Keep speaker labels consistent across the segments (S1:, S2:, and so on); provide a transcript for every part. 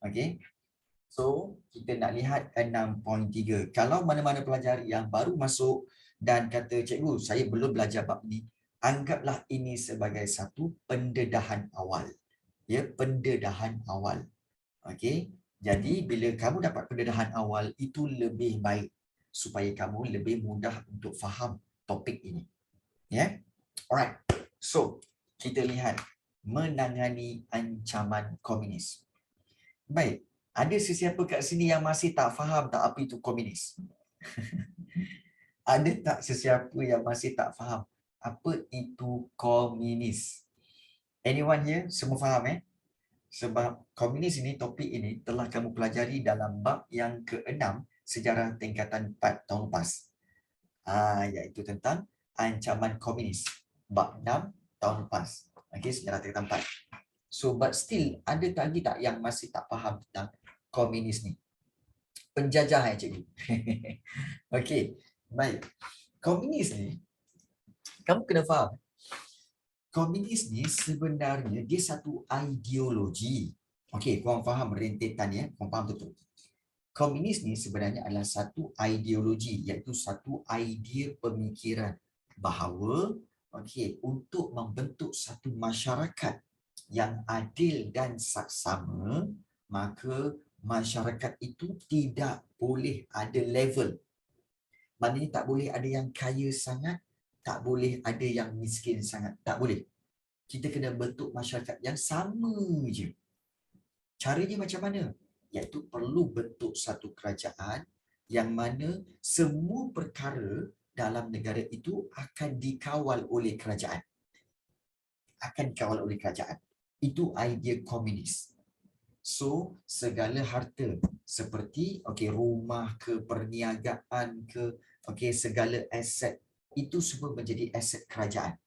S1: Okey. So, kita nak lihat 6.3. Kalau mana-mana pelajar yang baru masuk dan kata, cikgu, saya belum belajar bab ni, anggaplah ini sebagai satu pendedahan awal. Ya, pendedahan awal. Okey. Jadi, bila kamu dapat pendedahan awal, itu lebih baik supaya kamu lebih mudah untuk faham topik ini. Ya. Alright. So, kita lihat menangani ancaman komunis. Baik. Ada sesiapa kat sini yang masih tak faham tak apa itu komunis? Ada tak sesiapa yang masih tak faham apa itu komunis? Anyone here? Semua faham Sebab komunis ini, topik ini telah kamu pelajari dalam bab yang ke-6 sejarah tingkatan 4 tahun lepas. Iaitu tentang ancaman komunis. Bab 6 tahun lepas. Okey, sejarah tingkatan 4. So, but still, ada lagi tak yang masih tak faham tentang komunis ni? Penjajah cikgu. Okey, baik. Komunis ni, kamu kena faham. Komunis ni sebenarnya dia satu ideologi. Okey, korang faham rentetan ya? Korang faham betul. Komunis ni sebenarnya adalah satu ideologi, iaitu satu idea pemikiran bahawa untuk membentuk satu masyarakat yang adil dan saksama, maka masyarakat itu tidak boleh ada level. Maknanya tak boleh ada yang kaya sangat, tak boleh ada yang miskin sangat. Tak boleh. Kita kena bentuk masyarakat yang sama je. Caranya macam mana? Iaitu perlu bentuk satu kerajaan yang mana semua perkara dalam negara itu akan dikawal oleh kerajaan. Akan dikawal oleh kerajaan. Itu idea komunis. So, segala harta seperti rumah ke, perniagaan ke, segala aset itu semua menjadi aset kerajaan.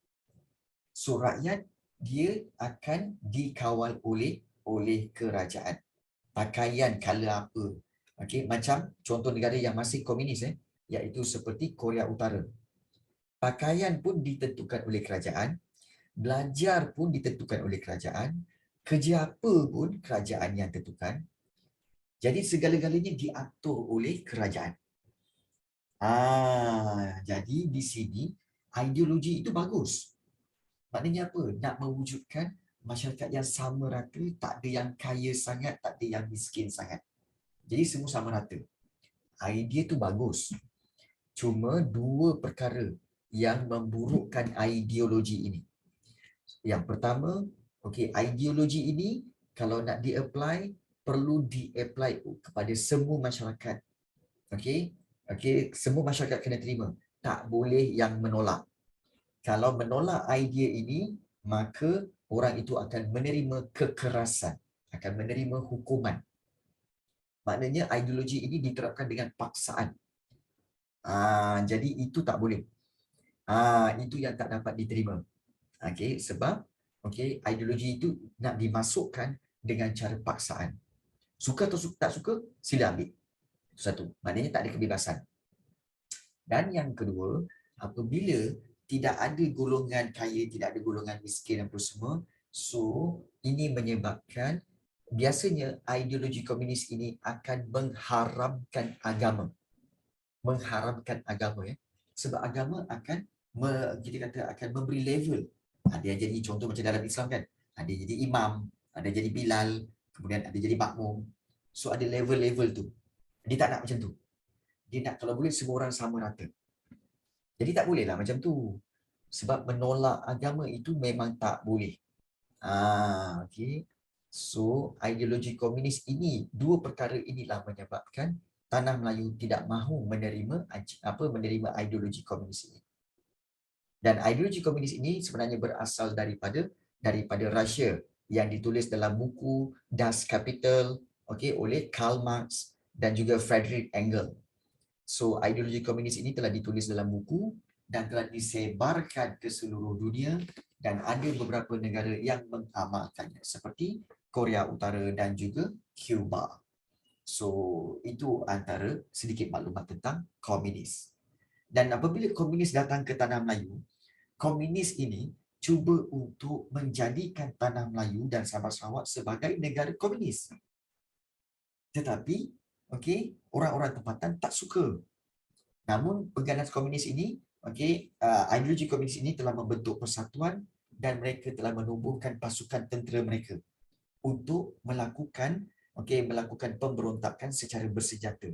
S1: So, rakyat dia akan dikawal oleh kerajaan. Pakaian color apa? Macam contoh negara yang masih komunis iaitu seperti Korea Utara. Pakaian pun ditentukan oleh kerajaan, belajar pun ditentukan oleh kerajaan, kerja apa pun kerajaan yang tentukan. Jadi segala-galanya diatur oleh kerajaan. Jadi di sini ideologi itu bagus. Maknanya apa? Nak mewujudkan masyarakat yang sama rata, tak ada yang kaya sangat, tak ada yang miskin sangat. Jadi semua sama rata. Idea tu bagus. Cuma dua perkara yang memburukkan ideologi ini. Yang pertama, ideologi ini kalau nak di-apply, perlu di-apply kepada semua masyarakat. Semua masyarakat kena terima. Tak boleh yang menolak. Kalau menolak idea ini, maka orang itu akan menerima kekerasan, akan menerima hukuman. Maknanya ideologi ini diterapkan dengan paksaan. Jadi itu tak boleh. Itu yang tak dapat diterima. Sebab ideologi itu nak dimasukkan dengan cara paksaan. Suka atau tak suka, sila ambil. Itu satu. Maknanya tak ada kebebasan. Dan yang kedua, apabila tidak ada golongan kaya, tidak ada golongan miskin apa semua, so ini menyebabkan biasanya ideologi komunis ini akan mengharamkan agama. Mengharamkan agama sebab agama akan kita kata akan memberi level. Ada yang jadi contoh macam dalam Islam kan, ada jadi imam, ada jadi bilal, kemudian ada jadi makmum. So ada level-level tu. Dia tak nak macam tu. Dia nak kalau boleh semua orang sama rata. Jadi tak bolehlah macam tu. Sebab menolak agama itu memang tak boleh. So ideologi komunis ini, dua perkara inilah menyebabkan tanah Melayu tidak mahu menerima ideologi komunis ini. Dan ideologi komunis ini sebenarnya berasal daripada Rusia yang ditulis dalam buku Das Kapital oleh Karl Marx dan juga Friedrich Engels. So ideologi komunis ini telah ditulis dalam buku dan telah disebarkan ke seluruh dunia dan ada beberapa negara yang mengamalkannya seperti Korea Utara dan juga Cuba. So itu antara sedikit maklumat tentang komunis. Dan apabila komunis datang ke tanah Melayu, komunis ini cuba untuk menjadikan tanah Melayu dan Sabah Sarawak sebagai negara komunis. Tetapi okey, orang-orang tempatan tak suka. Namun pengganas komunis ini, okey, ideologi komunis ini telah membentuk persatuan dan mereka telah menubuhkan pasukan tentera mereka untuk melakukan pemberontakan secara bersenjata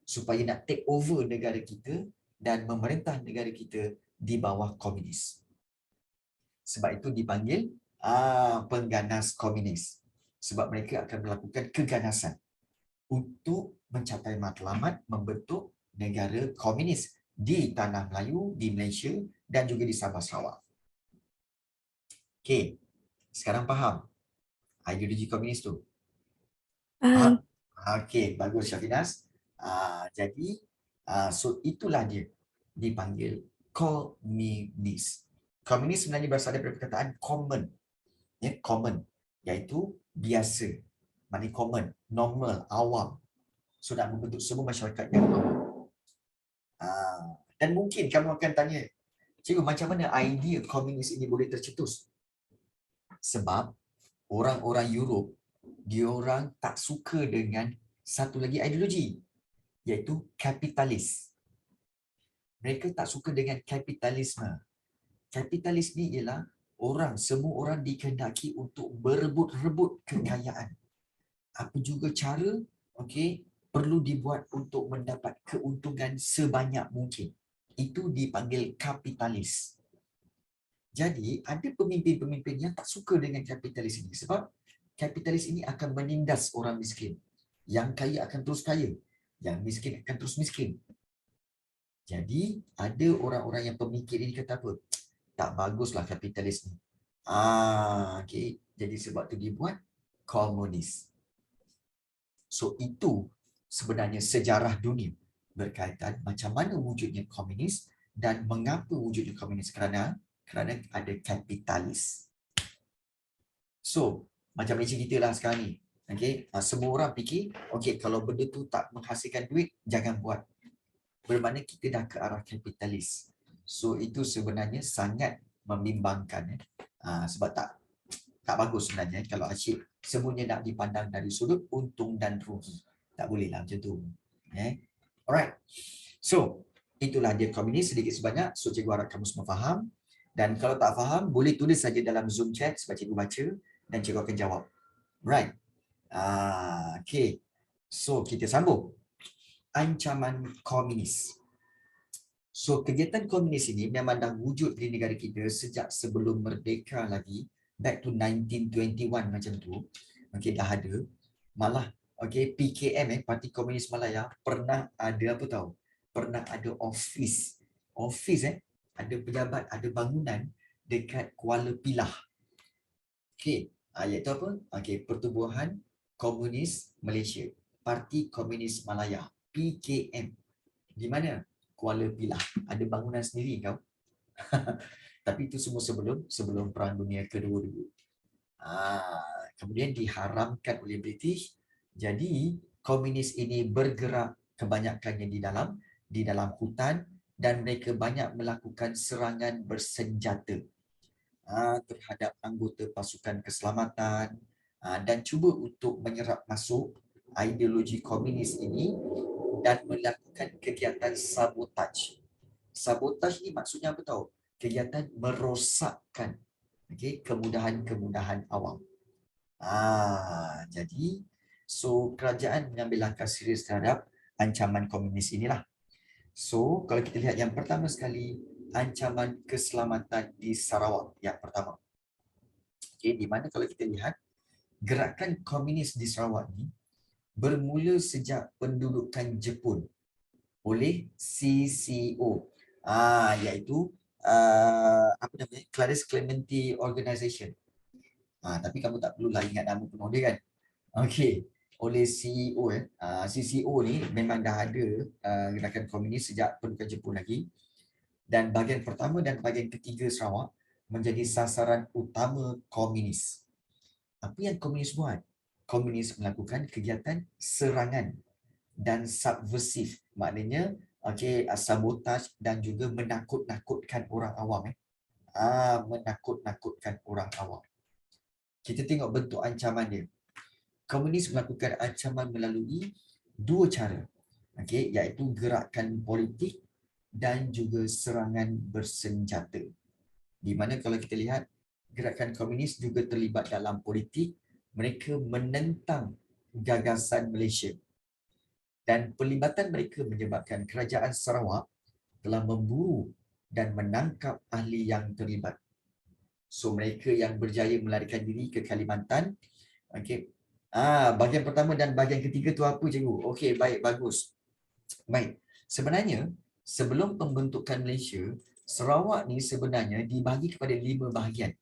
S1: supaya nak take over negara kita dan memerintah negara kita di bawah komunis. Sebab itu dipanggil pengganas komunis. Sebab mereka akan melakukan keganasan untuk mencapai matlamat membentuk negara komunis di Tanah Melayu, di Malaysia dan juga di Sabah Sarawak. Okey, sekarang faham ideologi komunis tu? Faham? Okey, bagus Syafinas. Jadi, so itulah dia dipanggil komunis. Komunis sebenarnya berasal dari perkataan common, ya, common, iaitu biasa, maknanya common, normal, awam. So nak membentuk semua masyarakat yang awam. Dan mungkin kamu akan tanya, cikgu macam mana idea komunis ini boleh tercetus? Sebab orang-orang Europe, diorang tak suka dengan satu lagi ideologi, iaitu kapitalis. Mereka tak suka dengan kapitalisme. Kapitalis ni ialah semua orang dikehendaki untuk berebut-rebut kekayaan. Apa juga cara, okey, perlu dibuat untuk mendapat keuntungan sebanyak mungkin. Itu dipanggil kapitalis. Jadi, ada pemimpin-pemimpin yang tak suka dengan kapitalis ini sebab kapitalis ini akan menindas orang miskin. Yang kaya akan terus kaya, yang miskin akan terus miskin. Jadi, ada orang-orang yang pemikir ini kata apa? Tak baguslah kapitalis ni. Okay. Jadi sebab tu dibuat komunis. So itu sebenarnya sejarah dunia berkaitan macam mana wujudnya komunis dan mengapa wujudnya komunis, kerana ada kapitalis. So macam macam kita lah sekarang ni. Okay. Semua orang fikir, okay, kalau benda tu tak menghasilkan duit, jangan buat. Bermakna kita dah ke arah kapitalis. So itu sebenarnya sangat membimbangkan. Sebab tak bagus sebenarnya kalau asyik semuanya nak dipandang dari sudut untung dan rugi. Tak boleh lah macam tu. Alright. So, itulah dia komunis sedikit sebanyak. So, cikgu harap kamu semua faham. Dan kalau tak faham, boleh tulis saja dalam Zoom chat sebab cikgu baca dan cikgu akan jawab. Right. Okay. So, kita sambung. Ancaman komunis. So, kegiatan komunis ini memang dah wujud di negara kita sejak sebelum merdeka lagi. Back to 1921 macam tu. Okay, dah ada. Malah, okay, PKM, Parti Komunis Malaya, pernah ada apa tahu? Pernah ada office. Office, ada pejabat, ada bangunan dekat Kuala Pilah. Okay, iaitu apa? Okay, Pertubuhan Komunis Malaysia. Parti Komunis Malaya. PKM. Di mana? Kuala Pilah. Ada bangunan sendiri kau. Tapi itu semua sebelum Perang Dunia Kedua dulu. Kemudian diharamkan oleh British. Jadi komunis ini bergerak kebanyakannya di dalam hutan dan mereka banyak melakukan serangan bersenjata terhadap anggota pasukan keselamatan dan cuba untuk menyerap masuk ideologi komunis ini dan melakukan kegiatan sabotaj. Sabotaj ini maksudnya apa tahu? Kegiatan merosakkan kemudahan-kemudahan awam. Jadi kerajaan mengambil langkah serius terhadap ancaman komunis inilah. So, kalau kita lihat yang pertama sekali, ancaman keselamatan di Sarawak yang pertama. Di mana kalau kita lihat gerakan komunis di Sarawak ni bermula sejak pendudukan Jepun oleh CCO, iaitu apa namanya, Clarice Clementi Organisation. Tapi kamu tak perlulah ingat nama penuh dia kan. Okey, oleh CEO CCO ni memang dah ada gerakan komunis sejak pendudukan Jepun lagi. Dan bahagian pertama dan bahagian ketiga Sarawak menjadi sasaran utama komunis. Apa yang komunis buat? Komunis melakukan kegiatan serangan dan subversif. Maknanya sabotaj dan juga menakut-nakutkan orang awam. Menakut-nakutkan orang awam. Kita tengok bentuk ancaman dia. komunis melakukan ancaman melalui dua cara, iaitu gerakan politik dan juga serangan bersenjata. Di mana kalau kita lihat, gerakan komunis juga terlibat dalam politik, mereka menentang gagasan Malaysia. Dan pelibatan mereka menyebabkan kerajaan Sarawak telah memburu dan menangkap ahli yang terlibat. So mereka yang berjaya melarikan diri ke Kalimantan. Bahagian pertama dan bahagian ketiga tu apa, cikgu? Okey, baik, bagus. Baik. Sebenarnya sebelum pembentukan Malaysia, Sarawak ni sebenarnya dibagi kepada 5 bahagian.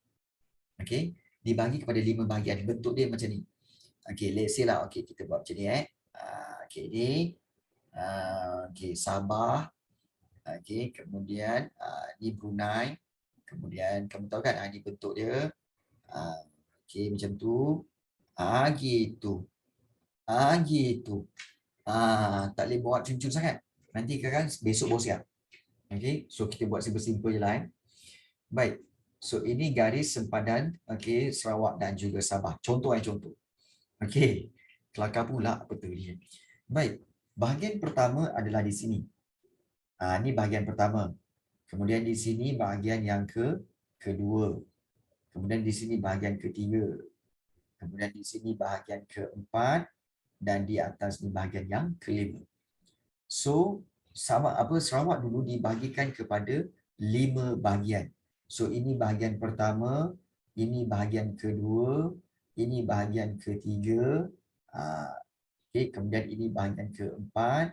S1: Dibagi kepada 5 bahagian. Bentuk dia macam ni. Let's say lah, kita buat macam ni ni. Sabah. Kemudian ni Brunei. Kemudian kamu tahu kan, ni bentuk dia. Macam tu. Gitu. Gitu. Tak boleh buat cun-cun sangat. Nanti kan besok baru siap. So kita buat simple-simple je lah. Baik. So ini garis sempadan Sarawak dan juga Sabah. Contoh. Kelakar pula apa tu ni. Baik. Bahagian pertama adalah di sini. Ni bahagian pertama. Kemudian di sini bahagian yang kedua. Kemudian di sini bahagian ketiga. Kemudian di sini bahagian keempat. Dan di atas ni bahagian yang kelima. So Sarawak dulu dibahagikan kepada 5 bahagian. So ini bahagian pertama, ini bahagian kedua, ini bahagian ketiga, kemudian ini bahagian keempat,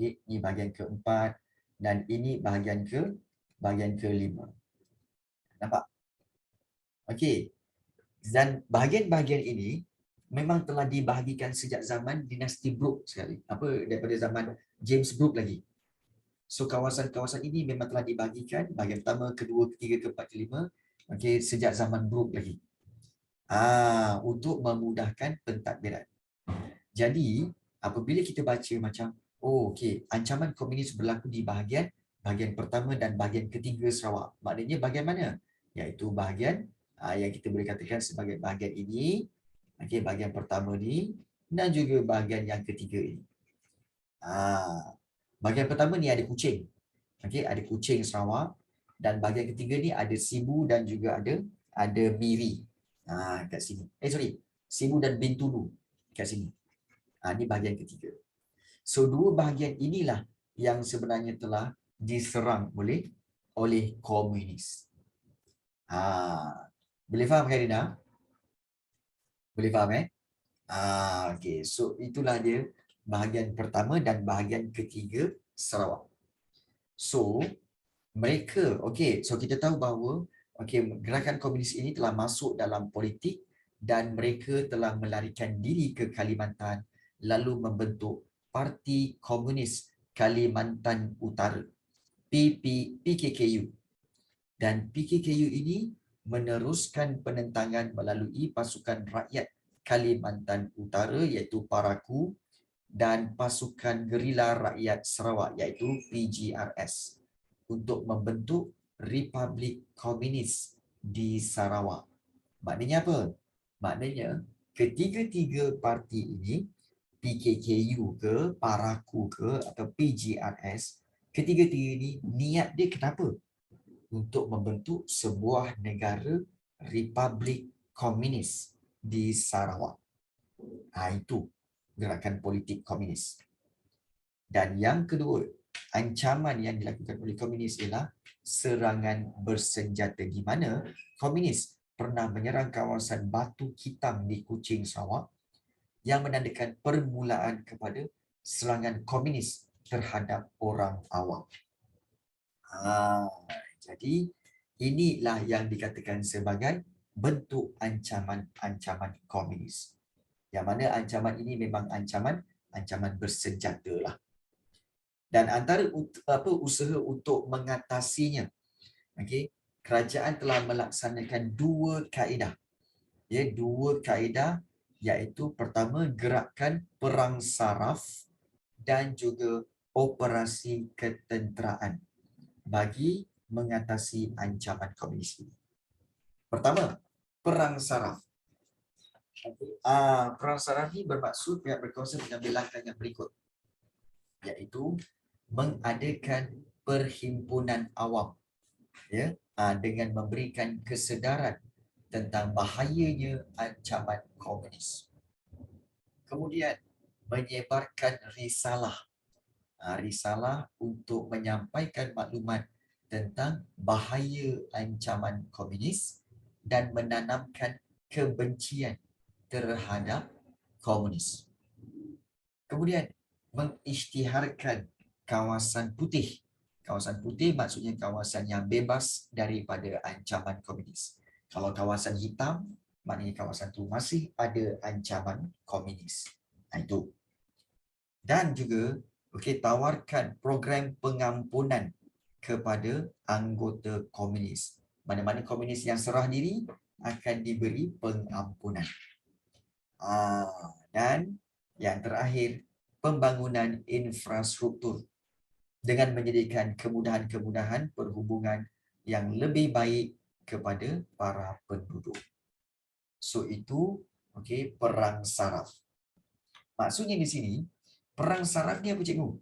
S1: ini bahagian keempat, dan ini bahagian kelima. Nampak? Dan bahagian-bahagian ini memang telah dibahagikan sejak zaman dinasti Brooke sekali. Daripada zaman James Brooke lagi. So kawasan-kawasan ini memang telah dibahagikan bahagian pertama, kedua, ketiga, keempat, kelima, sejak zaman Brooke lagi. Untuk memudahkan pentadbiran. Jadi, apabila kita baca macam ancaman komunis berlaku di bahagian pertama dan bahagian ketiga Sarawak. Maknanya bahagian mana? Iaitu bahagian yang kita boleh katakan sebagai bahagian ini, bahagian pertama ni, dan juga bahagian yang ketiga ini. Bahagian pertama ni ada Kuching. Ada Kuching Sarawak, dan bahagian ketiga ni ada Sibu dan juga ada Miri. Kat sini. Sibu dan Bintulu kat sini. Ni bahagian ketiga. So dua bahagian inilah yang sebenarnya telah diserang oleh komunis. Boleh faham kan, Rina? Boleh faham so itulah dia bahagian pertama dan bahagian ketiga Sarawak. So mereka, so kita tahu bahawa gerakan komunis ini telah masuk dalam politik dan mereka telah melarikan diri ke Kalimantan lalu membentuk Parti Komunis Kalimantan Utara, PKKU. Dan PKKU ini meneruskan penentangan melalui pasukan rakyat Kalimantan Utara iaitu Paraku dan pasukan gerila rakyat Sarawak iaitu PGRS untuk membentuk Republik Komunis di Sarawak. Maknanya apa? Maknanya ketiga-tiga parti ini, PKKU ke, Paraku ke atau PGRS, ketiga-tiga ini niat dia kenapa? Untuk membentuk sebuah negara Republik Komunis di Sarawak. Itu gerakan politik komunis. Dan yang kedua, ancaman yang dilakukan oleh komunis ialah serangan bersenjata, di mana komunis pernah menyerang kawasan Batu Kitam di Kuching, Sarawak yang menandakan permulaan kepada serangan komunis terhadap orang awam. Jadi inilah yang dikatakan sebagai bentuk ancaman komunis. Yang mana ancaman ini memang ancaman bersenjata lah. Dan antara usaha untuk mengatasinya, kerajaan telah melaksanakan dua kaedah. Dua kaedah iaitu pertama gerakan perang saraf dan juga operasi ketenteraan bagi mengatasi ancaman komunis ini. Pertama, perang saraf. Perang saraf ni bermaksud pihak berkuasa mengambil langkah yang berikut, iaitu mengadakan perhimpunan awam, ya, dengan memberikan kesedaran tentang bahayanya ancaman komunis. Kemudian menyebarkan risalah, risalah untuk menyampaikan maklumat tentang bahaya ancaman komunis dan menanamkan kebencian terhadap komunis. Kemudian mengisytiharkan kawasan putih. Kawasan putih maksudnya kawasan yang bebas daripada ancaman komunis. Kalau kawasan hitam, maknanya kawasan itu masih ada ancaman komunis. Itu. Dan juga tawarkan program pengampunan kepada anggota komunis. Mana-mana komunis yang serah diri akan diberi pengampunan. Dan yang terakhir, pembangunan infrastruktur dengan menyediakan kemudahan-kemudahan perhubungan yang lebih baik kepada para penduduk. So itu perang saraf. Maksudnya di sini, perang saraf ni apa cikgu?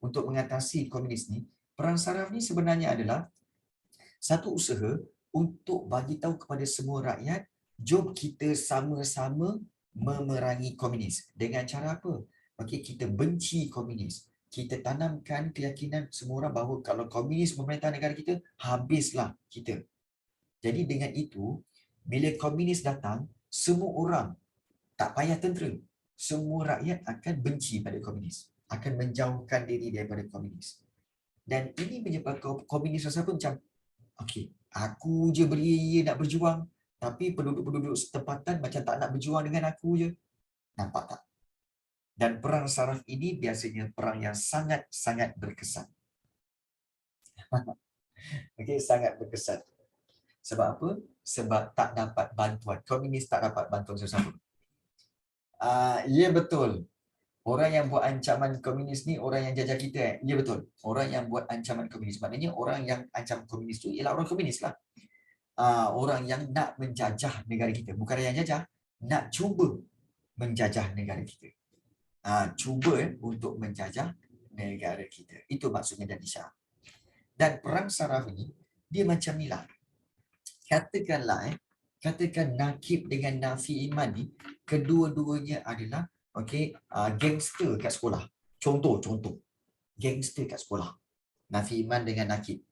S1: Untuk mengatasi komunis ni, perang saraf ni sebenarnya adalah satu usaha untuk bagi tahu kepada semua rakyat, jom kita sama-sama memerangi komunis. Dengan cara apa? Kita benci komunis. Kita tanamkan keyakinan semua orang bahawa kalau komunis memerintah negara kita, habislah kita. Jadi dengan itu, bila komunis datang, semua orang tak payah tentera. Semua rakyat akan benci pada komunis. Akan menjauhkan diri daripada komunis. Dan ini menyebabkan komunis rasa pun macam, aku je beria nak berjuang, tapi penduduk-penduduk setempatan macam tak nak berjuang dengan aku je. Nampak tak? Dan perang saraf ini biasanya perang yang sangat-sangat berkesan. Sangat berkesan. Sebab apa? Sebab tak dapat bantuan. Komunis tak dapat bantuan sesiapa. Ya betul. Orang yang buat ancaman komunis ni orang yang jajah kita. Ya betul. Orang yang buat ancaman komunis. Maknanya orang yang ancam komunis tu ialah orang komunis lah. Orang yang nak menjajah negara kita. Bukan yang jajah, nak cuba menjajah negara kita. Cuba untuk menjajah negara kita. Itu maksudnya dan isyarat. Dan perang saraf ni, dia macam ni lah. Katakan Nakib dengan Nafi Iman ni, kedua-duanya adalah gangster kat sekolah. Contoh. Gangster kat sekolah. Nafi Iman dengan Nakib.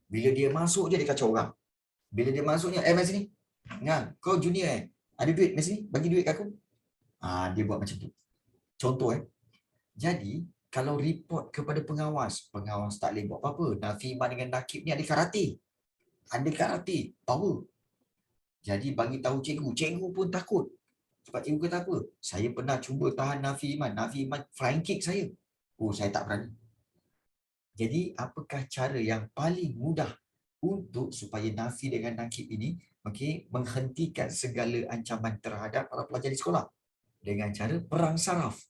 S1: Bila dia masuk je, dia kacau orang. Bila dia masuknya, mari sini. Kau junior ada duit, mari sini. Bagi duit kat aku. Dia buat macam tu. Contoh Jadi, kalau report kepada pengawas tak boleh buat apa-apa. Nafi Iman dengan Nakib ni ada karate. Power. Jadi, bagi tahu cikgu pun takut. Sebab cikgu kata apa? Saya pernah cuba tahan Nafi Iman. Nafi Iman flying kick saya. Saya tak berani. Jadi, apakah cara yang paling mudah untuk supaya Nafi dengan Nakib ini menghentikan segala ancaman terhadap para pelajar di sekolah? Dengan cara perang saraf.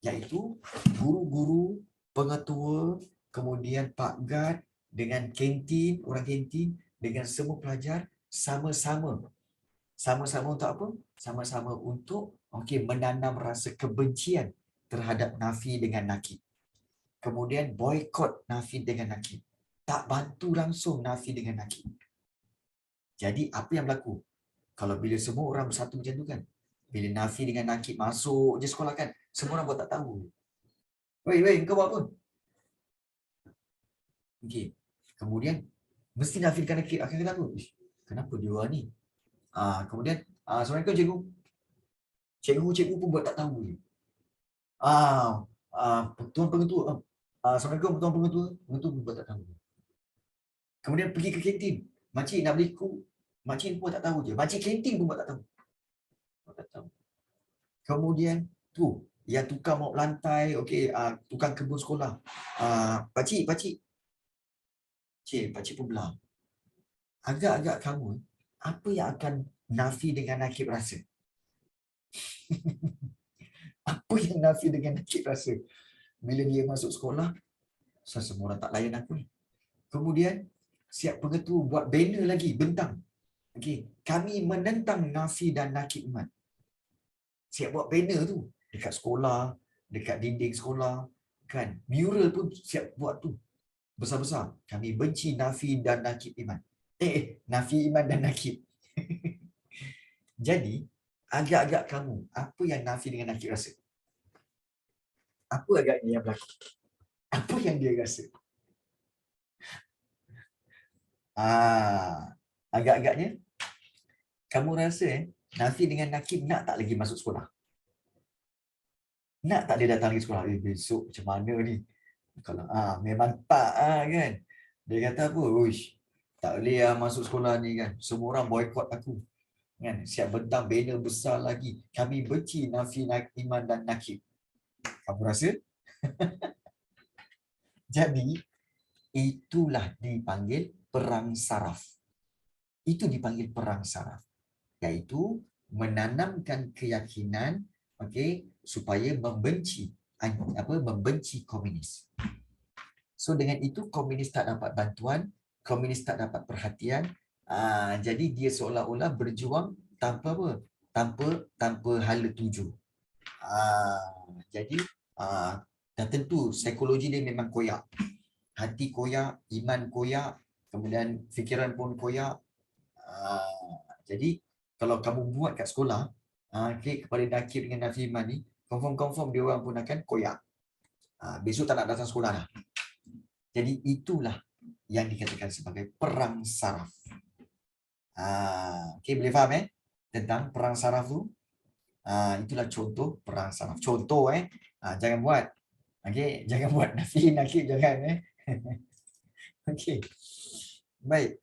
S1: Iaitu guru-guru, pengetua, kemudian Pak Gad dengan kantin, orang kantin dengan semua pelajar sama-sama untuk apa? Sama-sama untuk menanam rasa kebencian terhadap Nafi dengan Nakib. Kemudian boykot Nafi dengan Nakib. Tak bantu langsung Nafi dengan Nakib. Jadi apa yang berlaku? Kalau bila semua orang bersatu macam tu kan, bila Nafi dengan Nakib masuk je sekolah kan, semua orang buat tak tahu. Wei, kau buat apa? Kemudian mesti Nafi dengan Nakib akan kata apa? Kenapa dia orang ni? Kemudian Assalamualaikum cikgu. Cikgu pun buat tak tahu je. Tuan pengetua. Assalamualaikum tuan pengetua. Pengetua pun buat tak tahu. Kemudian pergi ke kantin. Makcik nak beli kuku. Makcik pun tak tahu je. Makcik kantin pun buat tak tahu. Kemudian yang tukang mop lantai, tukang kebun sekolah. Pakcik. Pakcik pun belah. Agak-agak kamu, apa yang akan Nafi dengan Nakib rasa? Apa yang Nafi dengan Nakib rasa? Bila dia masuk sekolah, semua orang tak layan aku ni. Kemudian, siap pengetua buat banner lagi, bentang. Kami menentang Nafi dan Nakib Iman. siap buat banner tu dekat sekolah, dekat dinding sekolah kan. Mural pun siap buat tu besar-besar. Kami benci nafi dan nakib iman. Nafi iman dan nakib. Jadi agak-agak kamu, apa yang nafi dengan nakib rasa? Apa agaknya yang berlaku? Apa yang dia rasa? Agak-agaknya kamu rasa nafi dengan nakib nak tak lagi masuk sekolah? Nak tak dia datang lagi sekolah? Besok macam mana ni? Kalau memang tak kan. Dia kata apa? Uish, tak boleh masuk sekolah ni kan. Semua orang boykot aku. Kan? Siap bentang banner besar lagi. Kami benci nafi iman dan nakib. Kamu rasa? Jadi itulah dipanggil perang saraf. Itu dipanggil perang saraf. Iaitu menanamkan keyakinan supaya membenci komunis. So dengan itu komunis tak dapat bantuan, komunis tak dapat perhatian. Jadi dia seolah-olah berjuang tanpa apa? Tanpa hala tuju. Jadi dah tentu psikologi dia memang koyak. Hati koyak, iman koyak, kemudian fikiran pun koyak. Jadi kalau kamu buat kat sekolah, kepada nakib dengan nafi iman ni, confirm dia orang pun akan koyak. Besok tak nak datang sekolah dah. Jadi itulah yang dikatakan sebagai perang saraf. Boleh faham tentang perang saraf tu? Itulah contoh perang saraf. Contoh jangan buat. Jangan buat nafi nakib, jangan Baik.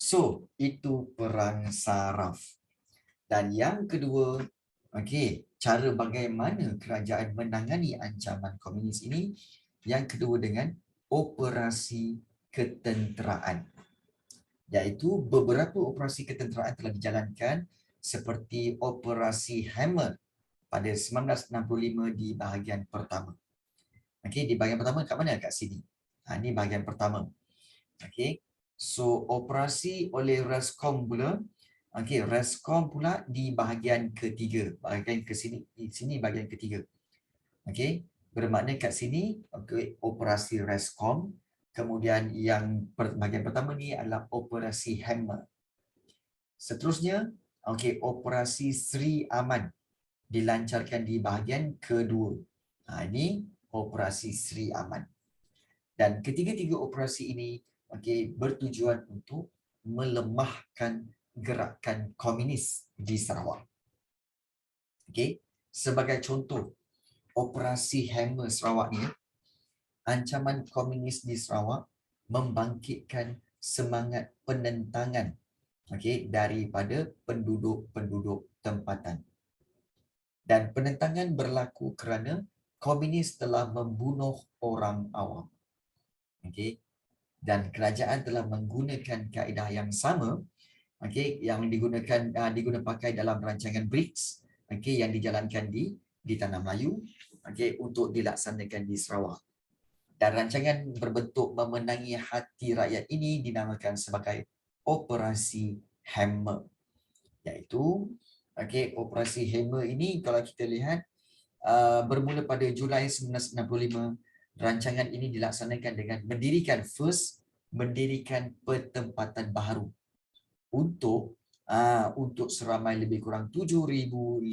S1: So, itu perang saraf. Dan yang kedua, cara bagaimana kerajaan menangani ancaman komunis ini, yang kedua dengan operasi ketenteraan. Iaitu beberapa operasi ketenteraan telah dijalankan seperti operasi Hammer pada 1965 di bahagian pertama. Di bahagian pertama kat mana? Kat sini. Ini bahagian pertama. So operasi oleh Rescom pula. Rescom pula di bahagian ketiga. Bahagian ke sini, di sini bahagian ketiga. Bermakna kat sini operasi Rescom. Kemudian yang bahagian pertama ni adalah operasi Hammer. Seterusnya, operasi Sri Aman dilancarkan di bahagian kedua. Ini operasi Sri Aman. Dan ketiga-tiga operasi ini bertujuan untuk melemahkan gerakan komunis di Sarawak. Sebagai contoh, operasi Hammer Sarawak ni, ancaman komunis di Sarawak membangkitkan semangat penentangan daripada penduduk-penduduk tempatan. Dan penentangan berlaku kerana komunis telah membunuh orang awam. Dan kerajaan telah menggunakan kaedah yang sama yang diguna pakai dalam rancangan BRICS yang dijalankan di Tanah Melayu untuk dilaksanakan di Sarawak. Dan rancangan berbentuk memenangi hati rakyat ini dinamakan sebagai Operasi Hammer. Iaitu Operasi Hammer ini kalau kita lihat bermula pada Julai 1965. Rancangan ini dilaksanakan dengan mendirikan pertempatan baru untuk seramai lebih kurang 7,500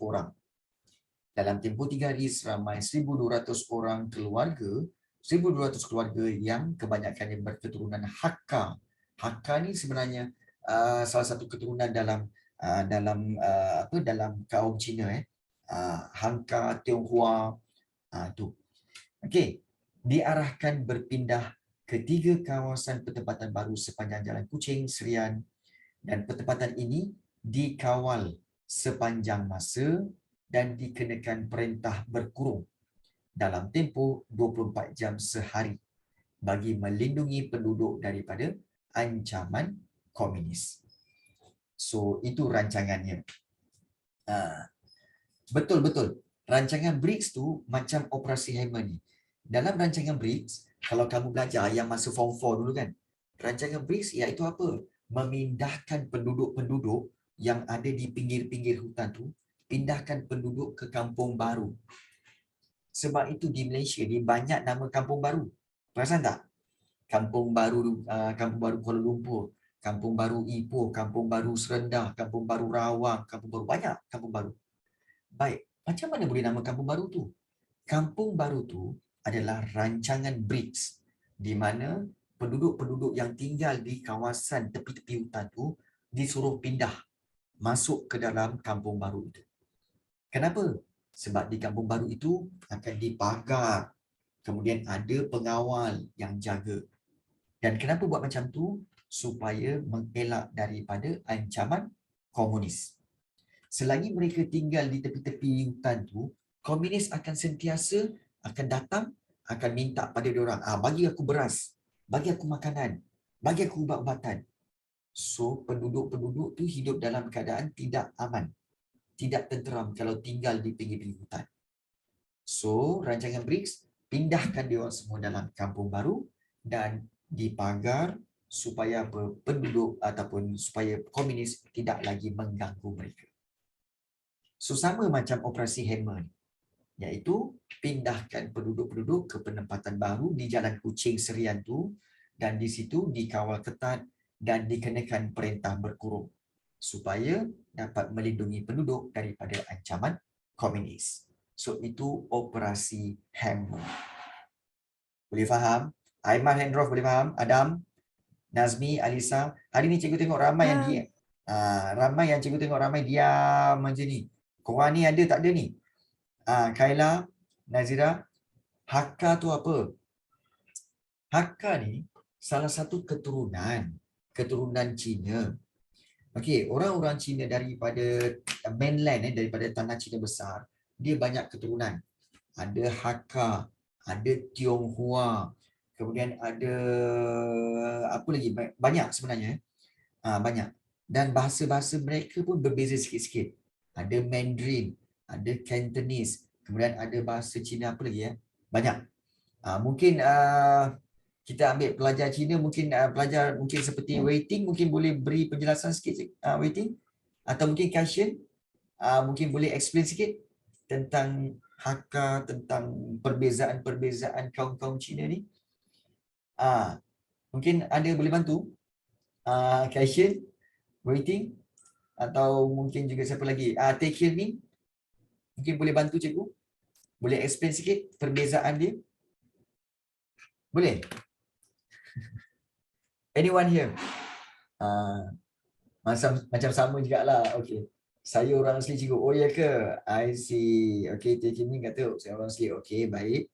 S1: orang. Dalam tempoh 3 hari, seramai 1,200 orang keluarga, 1,200 keluarga yang kebanyakannya berketurunan Hakka. Hakka ni sebenarnya salah satu keturunan dalam kaum Cina Hakka, Tionghoa tu. Diarahkan berpindah ke 3 kawasan pertempatan baru sepanjang Jalan Kuching, Serian, dan pertempatan ini dikawal sepanjang masa dan dikenakan perintah berkurung dalam tempoh 24 jam sehari bagi melindungi penduduk daripada ancaman komunis. So itu rancangannya. Betul-betul. Rancangan BRICS tu macam operasi Hammer ni. Dalam rancangan BRICS, kalau kamu belajar yang masa Form 4 dulu kan, rancangan BRICS iaitu apa? Memindahkan penduduk-penduduk yang ada di pinggir-pinggir hutan tu, pindahkan penduduk ke kampung baru. Sebab itu di Malaysia ni banyak nama kampung baru. Perasan tak? Kampung baru Kampung baru Kuala Lumpur, Kampung baru Ipoh, Kampung baru Serendah, Kampung baru Rawang, Kampung baru banyak kampung baru. Baik, macam mana boleh nama kampung baru tu? Kampung baru tu adalah rancangan BRICS di mana penduduk-penduduk yang tinggal di kawasan tepi-tepi hutan tu disuruh pindah masuk ke dalam kampung baru itu. Kenapa? Sebab di kampung baru itu akan dipagar. Kemudian ada pengawal yang jaga. Dan kenapa buat macam tu? Supaya mengelak daripada ancaman komunis. Selagi mereka tinggal di tepi-tepi hutan tu, komunis akan sentiasa akan datang, akan minta pada diorang, bagi aku beras, bagi aku makanan, bagi aku ubat-ubatan. So, penduduk-penduduk tu hidup dalam keadaan tidak aman, tidak tenteram kalau tinggal di pinggir-pinggir hutan. So, rancangan BRICS pindahkan dia semua dalam kampung baru dan dipagar supaya penduduk ataupun supaya komunis tidak lagi mengganggu mereka. So, sama macam operasi Hammer, iaitu pindahkan penduduk-penduduk ke penempatan baru di Jalan Kuching Serian tu, dan di situ dikawal ketat dan dikenakan perintah berkurung supaya dapat melindungi penduduk daripada ancaman komunis. So, itu operasi Hammer. Boleh faham? Aiman Hendrof boleh faham? Adam, Nazmi, Alisa. Hari ni cikgu tengok ramai yang diam. Ramai yang cikgu tengok ramai diam macam ni. Korang ni ada tak ada ni? Kaila, Nazira, Hakka tu apa? Hakka ni salah satu keturunan Cina. Okey, orang-orang Cina daripada mainland, daripada tanah Cina besar, dia banyak keturunan. Ada Hakka, ada Tionghoa, kemudian ada apa lagi? Banyak sebenarnya. Banyak. Dan bahasa-bahasa mereka pun berbeza sikit-sikit. Ada Mandarin, ada Cantonese, kemudian ada bahasa Cina apa lagi ya? Banyak. Mungkin kita ambil pelajar Cina, mungkin pelajar mungkin seperti Waiting mungkin boleh beri penjelasan sikit Waiting, atau mungkin Kashin mungkin boleh explain sikit tentang Hakka, tentang perbezaan-perbezaan kaum-kaum Cina ni. Mungkin ada boleh bantu Kashin, Waiting, atau mungkin juga siapa lagi? Take Care Me. Mungkin boleh bantu cikgu? Boleh explain sikit perbezaan dia? Boleh? Anyone here? Macam sama jugalah. Okey. Saya orang asli cikgu. Oh ya ke? I see. Okey, Take Care Me kata saya orang asli. Okey, baik.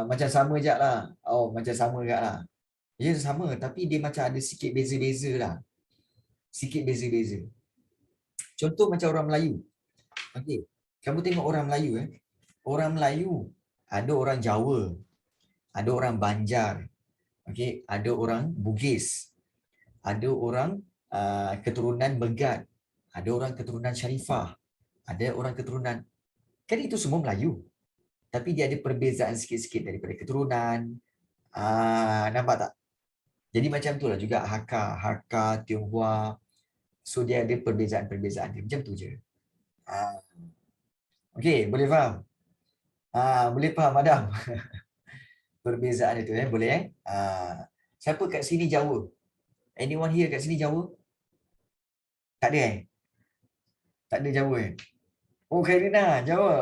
S1: Macam sama je lah. Oh, macam sama juga lah. Ya, sama. Tapi dia macam ada sikit beza-beza lah. Sikit beza-beza. Contoh macam orang Melayu. Okey. Kamu tengok orang Melayu Orang Melayu ada orang Jawa, ada orang Banjar, okey, ada orang Bugis, ada orang keturunan Megat, ada orang keturunan Sharifah, ada orang keturunan, kan itu semua Melayu. Tapi dia ada perbezaan sikit-sikit daripada keturunan. Nampak tak? Jadi macam itulah juga Hakka, Tionghoa. So dia ada perbezaan-perbezaan dia. Macam tu je. Okey, boleh faham? Boleh faham Adam? Perbezaan itu boleh siapa kat sini Jawa? Anyone here kat sini Jawa? Tak ada Tak ada Jawa Oh, Khairina Jawa.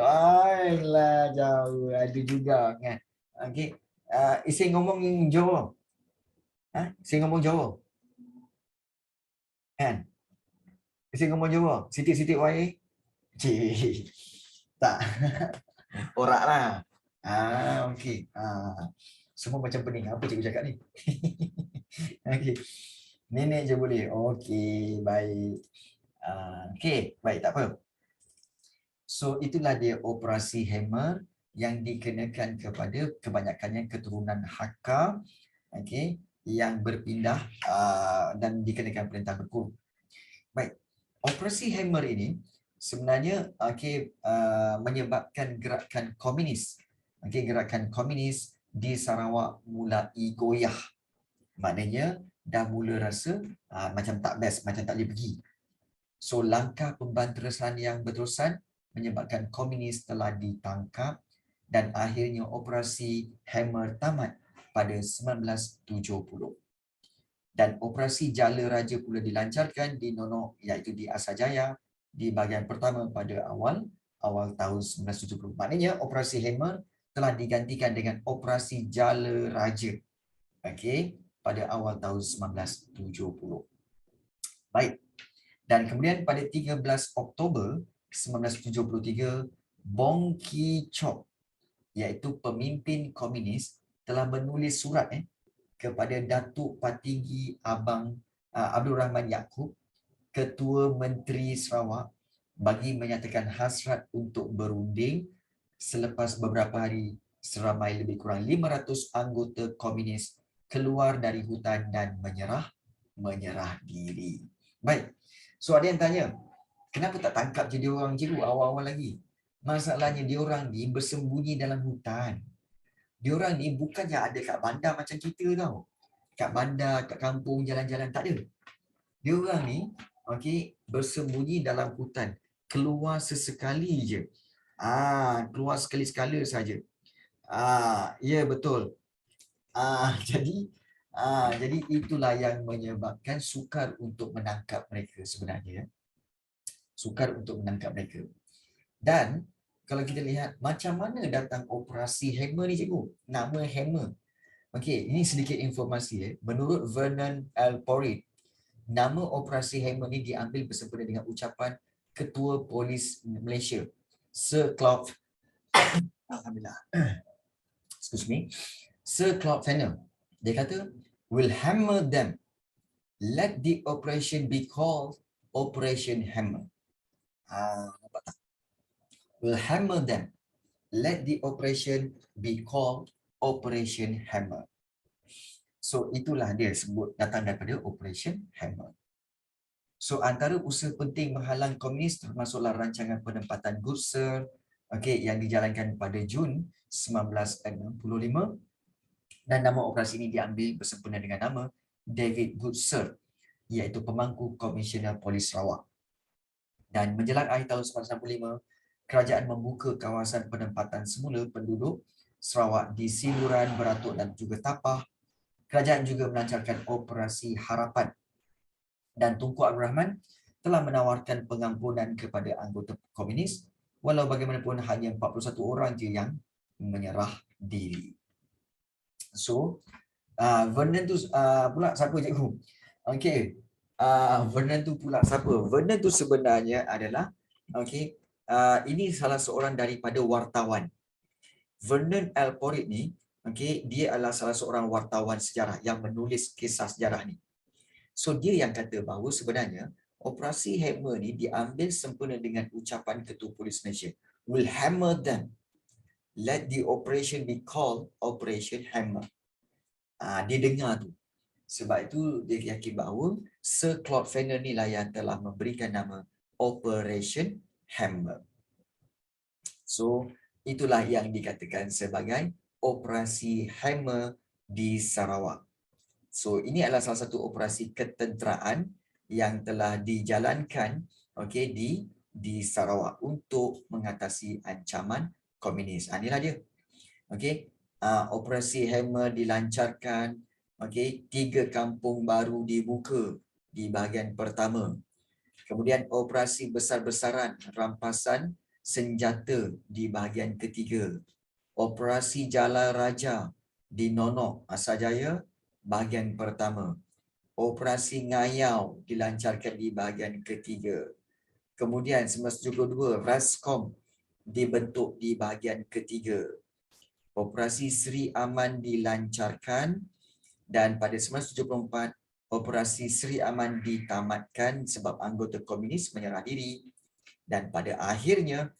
S1: Ailah, Jawa ada juga kan. Okey. Isi ngomong Jawa. Isi ngomong Jawa. Kan? Isi ngomong Jawa. Sitik-sitik wae. Cik. Tak. Orak lah. Okey. Semua macam pening. Apa cikgu cakap ni? Okey. Nenek je boleh. Okey, baik. Okey, baik, tak apa. So, itulah dia operasi Hammer yang dikenakan kepada kebanyakannya keturunan Hakka, okey, yang berpindah dan dikenakan perintah berkurung. Baik, operasi Hammer ini sebenarnya menyebabkan gerakan komunis. Okey, gerakan komunis di Sarawak mulai goyah. Maknanya dah mula rasa macam tak best, macam tak boleh pergi. So langkah pembanterasan yang berterusan menyebabkan komunis telah ditangkap dan akhirnya operasi Hammer tamat pada 1970. Dan operasi Jala Raja pula dilancarkan di Nonok, iaitu di Asajaya di bahagian pertama pada awal tahun 1970. Maknanya operasi Hammer telah digantikan dengan operasi Jala Raja, okey, pada awal tahun 1970. Baik. Dan kemudian pada 13 Oktober 1973, Bong Ki-chok, iaitu pemimpin komunis, telah menulis surat kepada Datuk Patinggi Abang Abdul Rahman Yaakob, Ketua Menteri Sarawak, bagi menyatakan hasrat untuk berunding. Selepas beberapa hari, seramai lebih kurang 500 anggota komunis keluar dari hutan dan menyerah diri. Baik. So ada yang tanya, kenapa tak tangkap je diorang je awal-awal lagi? Masalahnya diorang ni bersembunyi dalam hutan. Diorang ni bukannya ada kat bandar macam kita tau. Kat bandar, kat kampung, jalan-jalan, tak ada. Diorang ni bersembunyi dalam hutan. Keluar sesekali je. Keluar sekali-sekala saja. Ya betul. Jadi itulah yang menyebabkan sukar untuk menangkap mereka sebenarnya. Sukar untuk menangkap mereka. Dan kalau kita lihat macam mana datang operasi Hammer ni cikgu. Nama Hammer. Okey, ini sedikit informasi. Menurut Vernon L. Porritt, nama operasi Hammer ni diambil bersempena dengan ucapan Ketua Polis Malaysia, Sir Claude Alhamdulillah. Excuse me. Sir Claude Fenner. Dia kata, "We'll hammer them. Let the operation be called Operation Hammer." Nampak tak? We'll hammer them. Let the operation be called Operation Hammer. So itulah dia sebut datang daripada Operation Hammer. So antara usaha penting menghalang komunis termasuklah rancangan penempatan Goodsir yang dijalankan pada Jun 1965, dan nama operasi ini diambil bersempena dengan nama David Goodsir, iaitu pemangku Komisioner Polis Sarawak. Dan menjelang akhir tahun 1965, kerajaan membuka kawasan penempatan semula penduduk Sarawak di Siluran, Beratuk dan juga Tapah. Kerajaan juga melancarkan Operasi Harapan. Dan Tunku Abdul Rahman telah menawarkan pengampunan kepada anggota komunis, walau bagaimanapun hanya 41 orang je yang menyerah diri. So, Vernon tu pula siapa cikgu? Okey. Vernon tu pula siapa? Vernon tu sebenarnya adalah ini salah seorang daripada wartawan. Vernon L. Porritt ni, dia adalah salah seorang wartawan sejarah yang menulis kisah sejarah ni. So dia yang kata bahawa sebenarnya operasi Hammer ni diambil sempena dengan ucapan Ketua Polis Malaysia. We'll hammer them. Let the operation be called Operation Hammer. Dia dengar tu. Sebab itu dia yakin bahawa Sir Claude Fenner ni lah yang telah memberikan nama Operation Hammer. So itulah yang dikatakan sebagai Operasi Hammer di Sarawak. So ini adalah salah satu operasi ketenteraan yang telah dijalankan di Sarawak untuk mengatasi ancaman komunis. Inilah dia. Operasi Hammer dilancarkan. 3 kampung baru dibuka di bahagian pertama. Kemudian operasi besar-besaran rampasan senjata di bahagian ketiga. Operasi Jala Raja di Nonok, Asajaya, bahagian pertama. Operasi Ngayau dilancarkan di bahagian ketiga. Kemudian 1972, Rascom dibentuk di bahagian ketiga. Operasi Sri Aman dilancarkan dan pada 1974, Operasi Sri Aman ditamatkan sebab anggota komunis menyerah diri, dan pada akhirnya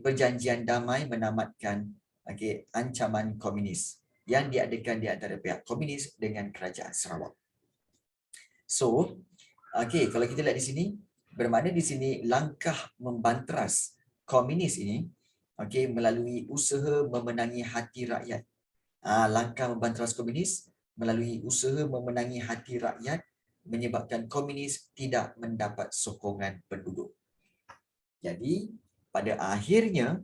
S1: perjanjian damai menamatkan ancaman komunis yang diadakan di antara pihak komunis dengan kerajaan Sarawak. So, kalau kita lihat di sini, bermakna di sini langkah membanteras komunis ini melalui usaha memenangi hati rakyat. Langkah membanteras komunis melalui usaha memenangi hati rakyat menyebabkan komunis tidak mendapat sokongan penduduk. Jadi pada akhirnya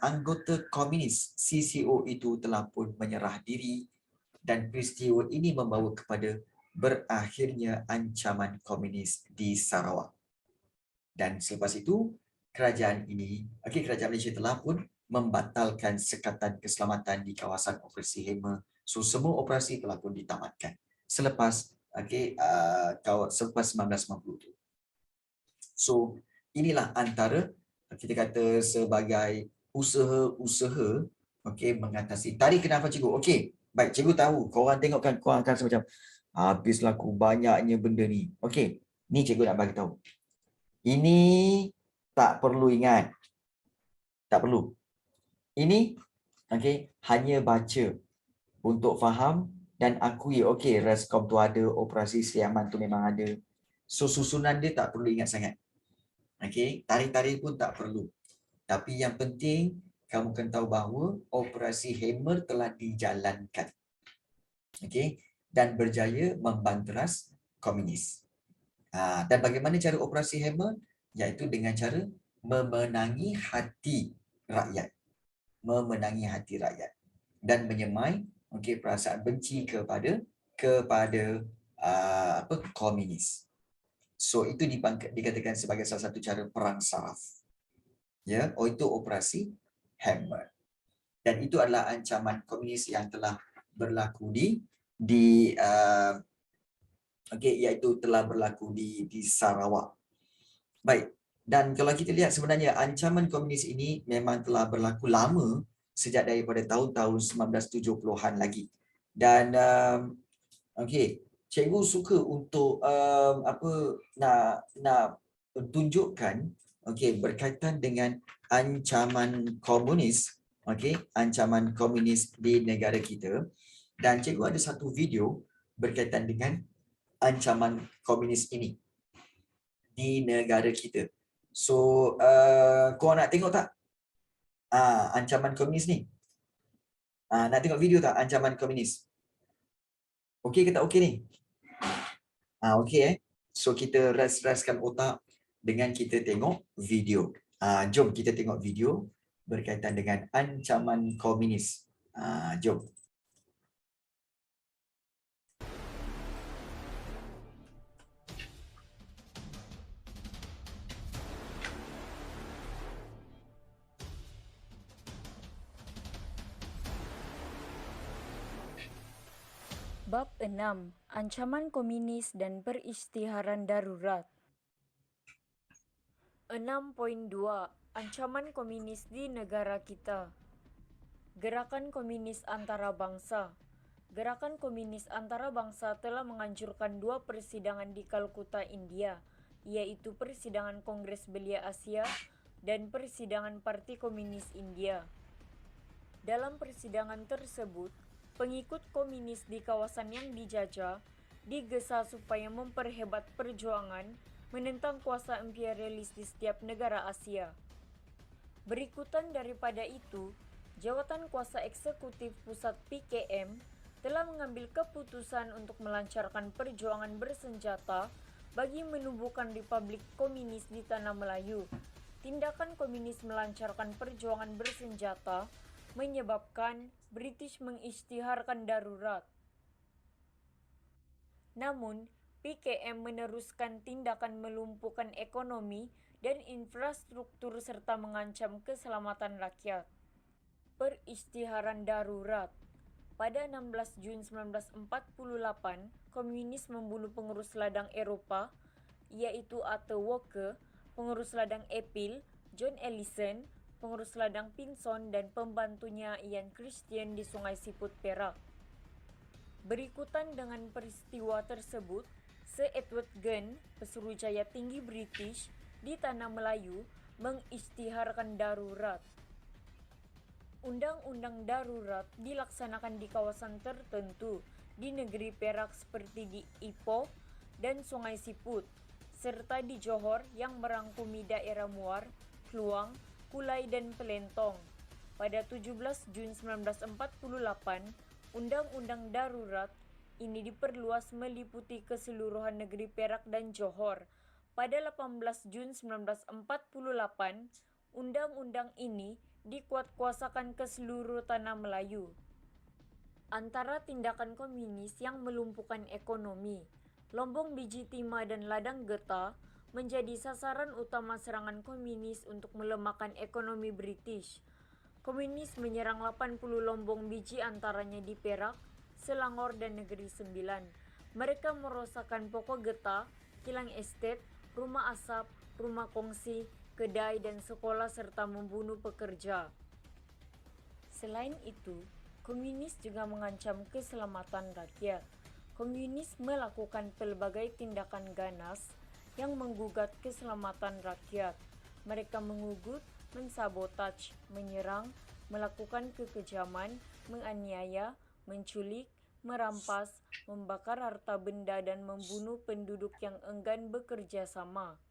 S1: anggota komunis CCO itu telah pun menyerah diri dan peristiwa ini membawa kepada berakhirnya ancaman komunis di Sarawak. Dan selepas itu kerajaan Malaysia telah pun membatalkan sekatan keselamatan di kawasan operasi Hema. So semua operasi telah pun ditamatkan selepas selepas 1990 tu. So inilah antara kita kata sebagai usaha-usaha mengatasi. Tadi kenapa cikgu? Okey, baik, cikgu tahu korang tengok kan, korang akan macam habislah aku banyaknya benda ni. Okey, ni cikgu nak bagi tahu. Ini tak perlu ingat. Tak perlu. Ini hanya baca untuk faham dan akui Rescom tu ada, operasi Siaman tu memang ada. So susunan dia tak perlu ingat sangat. Tarikh-tarikh pun tak perlu. Tapi yang penting kamu kena tahu bahawa operasi Hammer telah dijalankan. Dan berjaya membanteras komunis. Dan bagaimana cara operasi Hammer? Iaitu dengan cara memenangi hati rakyat. Memenangi hati rakyat dan menyemai perasaan benci kepada komunis. So itu dikatakan sebagai salah satu cara perang saraf. Ya, itu operasi Hammer. Dan itu adalah ancaman komunis yang telah berlaku iaitu telah berlaku di Sarawak. Baik. Dan kalau kita lihat sebenarnya ancaman komunis ini memang telah berlaku lama sejak daripada tahun-tahun 1970-an lagi. Dan cikgu suka untuk nak tunjukkan berkaitan dengan ancaman komunis, ancaman komunis di negara kita. Dan cikgu ada satu video berkaitan dengan ancaman komunis ini di negara kita. So, korang nak tengok tak ancaman komunis ni? Nak tengok video tak ancaman komunis? Okey ke tak okey ni? Okey So kita rest-restkan otak dengan kita tengok video. Jom kita tengok video berkaitan dengan ancaman komunis. Jom.
S2: Bab 6. Ancaman komunis dan perisytiharan darurat. 6.2. Ancaman komunis di negara kita. Gerakan komunis antarabangsa. Gerakan komunis antarabangsa telah menganjurkan 2 persidangan di Kalkuta, India, iaitu Persidangan Kongres Belia Asia dan Persidangan Parti Komunis India. Dalam persidangan tersebut, pengikut komunis di kawasan yang dijajah digesa supaya memperhebat perjuangan menentang kuasa imperialis di setiap negara Asia. Berikutan daripada itu, jawatan kuasa eksekutif pusat PKM telah mengambil keputusan untuk melancarkan perjuangan bersenjata bagi menumbuhkan Republik Komunis di Tanah Melayu. Tindakan komunis melancarkan perjuangan bersenjata menyebabkan British mengisytiharkan darurat. Namun, PKM meneruskan tindakan melumpuhkan ekonomi dan infrastruktur serta mengancam keselamatan rakyat. Perisytiharan darurat. Pada 16 Jun 1948, komunis membunuh pengurus ladang Eropah, iaitu Arthur Walker, pengurus ladang Epil, John Ellison, pengurus ladang Pinson dan pembantunya Ian Christian di Sungai Siput, Perak. Berikutan dengan peristiwa tersebut, Sir Edward Gunn, pesuruhjaya tinggi British di Tanah Melayu, mengisytiharkan darurat. Undang-undang darurat dilaksanakan di kawasan tertentu di negeri Perak seperti di Ipoh dan Sungai Siput, serta di Johor yang merangkumi daerah Muar, Kluang, Kulai dan Pelentong. Pada 17 Jun 1948, Undang-Undang Darurat ini diperluas meliputi keseluruhan negeri Perak dan Johor. Pada 18 Jun 1948, undang-undang ini dikuatkuasakan ke seluruh tanah Melayu. Antara tindakan komunis yang melumpuhkan ekonomi, Lombong Biji Timah dan Ladang Geta menjadi sasaran utama serangan komunis untuk melemahkan ekonomi British. Komunis menyerang 80 lombong biji antaranya di Perak, Selangor, dan Negeri Sembilan. Mereka merosakkan pokok getah, kilang estate, rumah asap, rumah kongsi, kedai, dan sekolah serta membunuh pekerja. Selain itu, komunis juga mengancam keselamatan rakyat. Komunis melakukan pelbagai tindakan ganas yang menggugat keselamatan rakyat. Mereka mengugut, mensabotaj, menyerang, melakukan kekejaman, menganiaya, menculik, merampas, membakar harta benda dan membunuh penduduk yang enggan bekerja sama.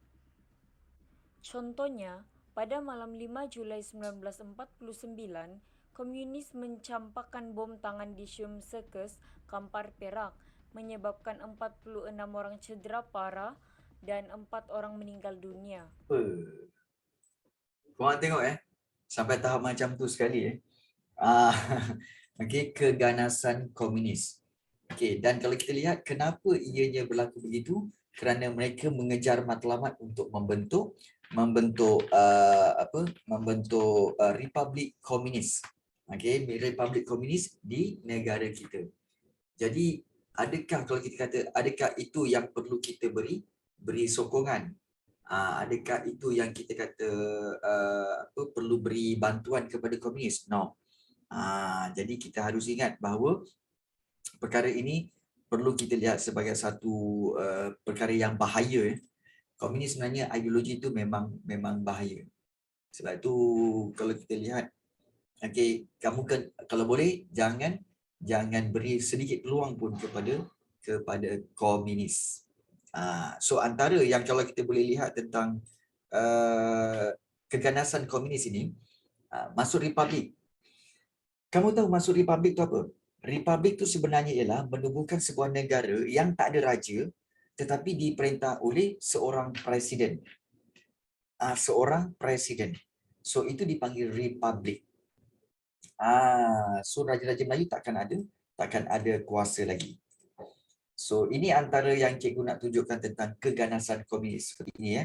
S2: Contohnya, pada malam 5 Julai 1949, komunis mencampakkan bom tangan di Syum Circus, Kampar, Perak, menyebabkan 46 orang cedera parah dan 4 orang meninggal dunia.
S1: Korang tengok sampai tahap macam tu sekali okey, keganasan komunis. Okey, dan kalau kita lihat kenapa ianya berlaku begitu, kerana mereka mengejar matlamat untuk membentuk republik komunis. Okey, republik komunis di negara kita. Jadi adakah kalau kita kata adakah itu yang perlu kita beri sokongan? Adakah itu yang kita kata perlu beri bantuan kepada komunis? No. Jadi kita harus ingat bahawa perkara ini perlu kita lihat sebagai satu perkara yang bahaya. Komunis sebenarnya ideologi itu memang bahaya. Sebab itu kalau kita lihat, okey, kamu kan kalau boleh jangan beri sedikit peluang pun kepada komunis. So antara yang kalau kita boleh lihat tentang keganasan komunis ini, masuk republik. Kamu tahu masuk republik tu apa? Republik tu sebenarnya ialah menubuhkan sebuah negara yang tak ada raja tetapi diperintah oleh seorang presiden. Seorang presiden. So itu dipanggil republik. So raja-raja Melayu takkan ada kuasa lagi. So ini antara yang cikgu nak tunjukkan tentang keganasan komunis seperti ini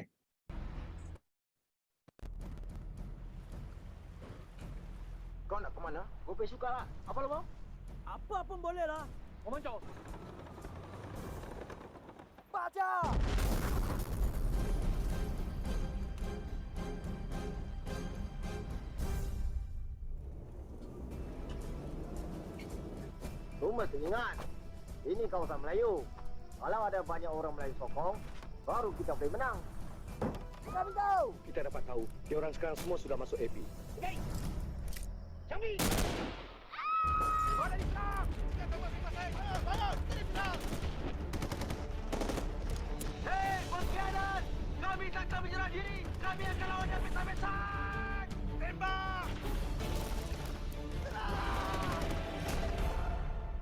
S3: Kau nak ke mana? Gopeng suka lah. Apa lo mau?
S4: Apa pun boleh lah.
S3: Memanjau. Baca! Lu mesti ingat, ini kawasan Melayu. Kalau ada banyak orang Melayu sokong, baru kita boleh menang. Kita tahu.
S4: Kita dapat tahu, diorang sekarang semua sudah masuk AP.
S3: Okey. Jambi. Ada di belakang. Kita tunggu di pasai. Ayo, jadi belakang. Hei, pengkhianat! Kami takkan menyerah diri. Kami akan lawan yang besar-besar. Tembak!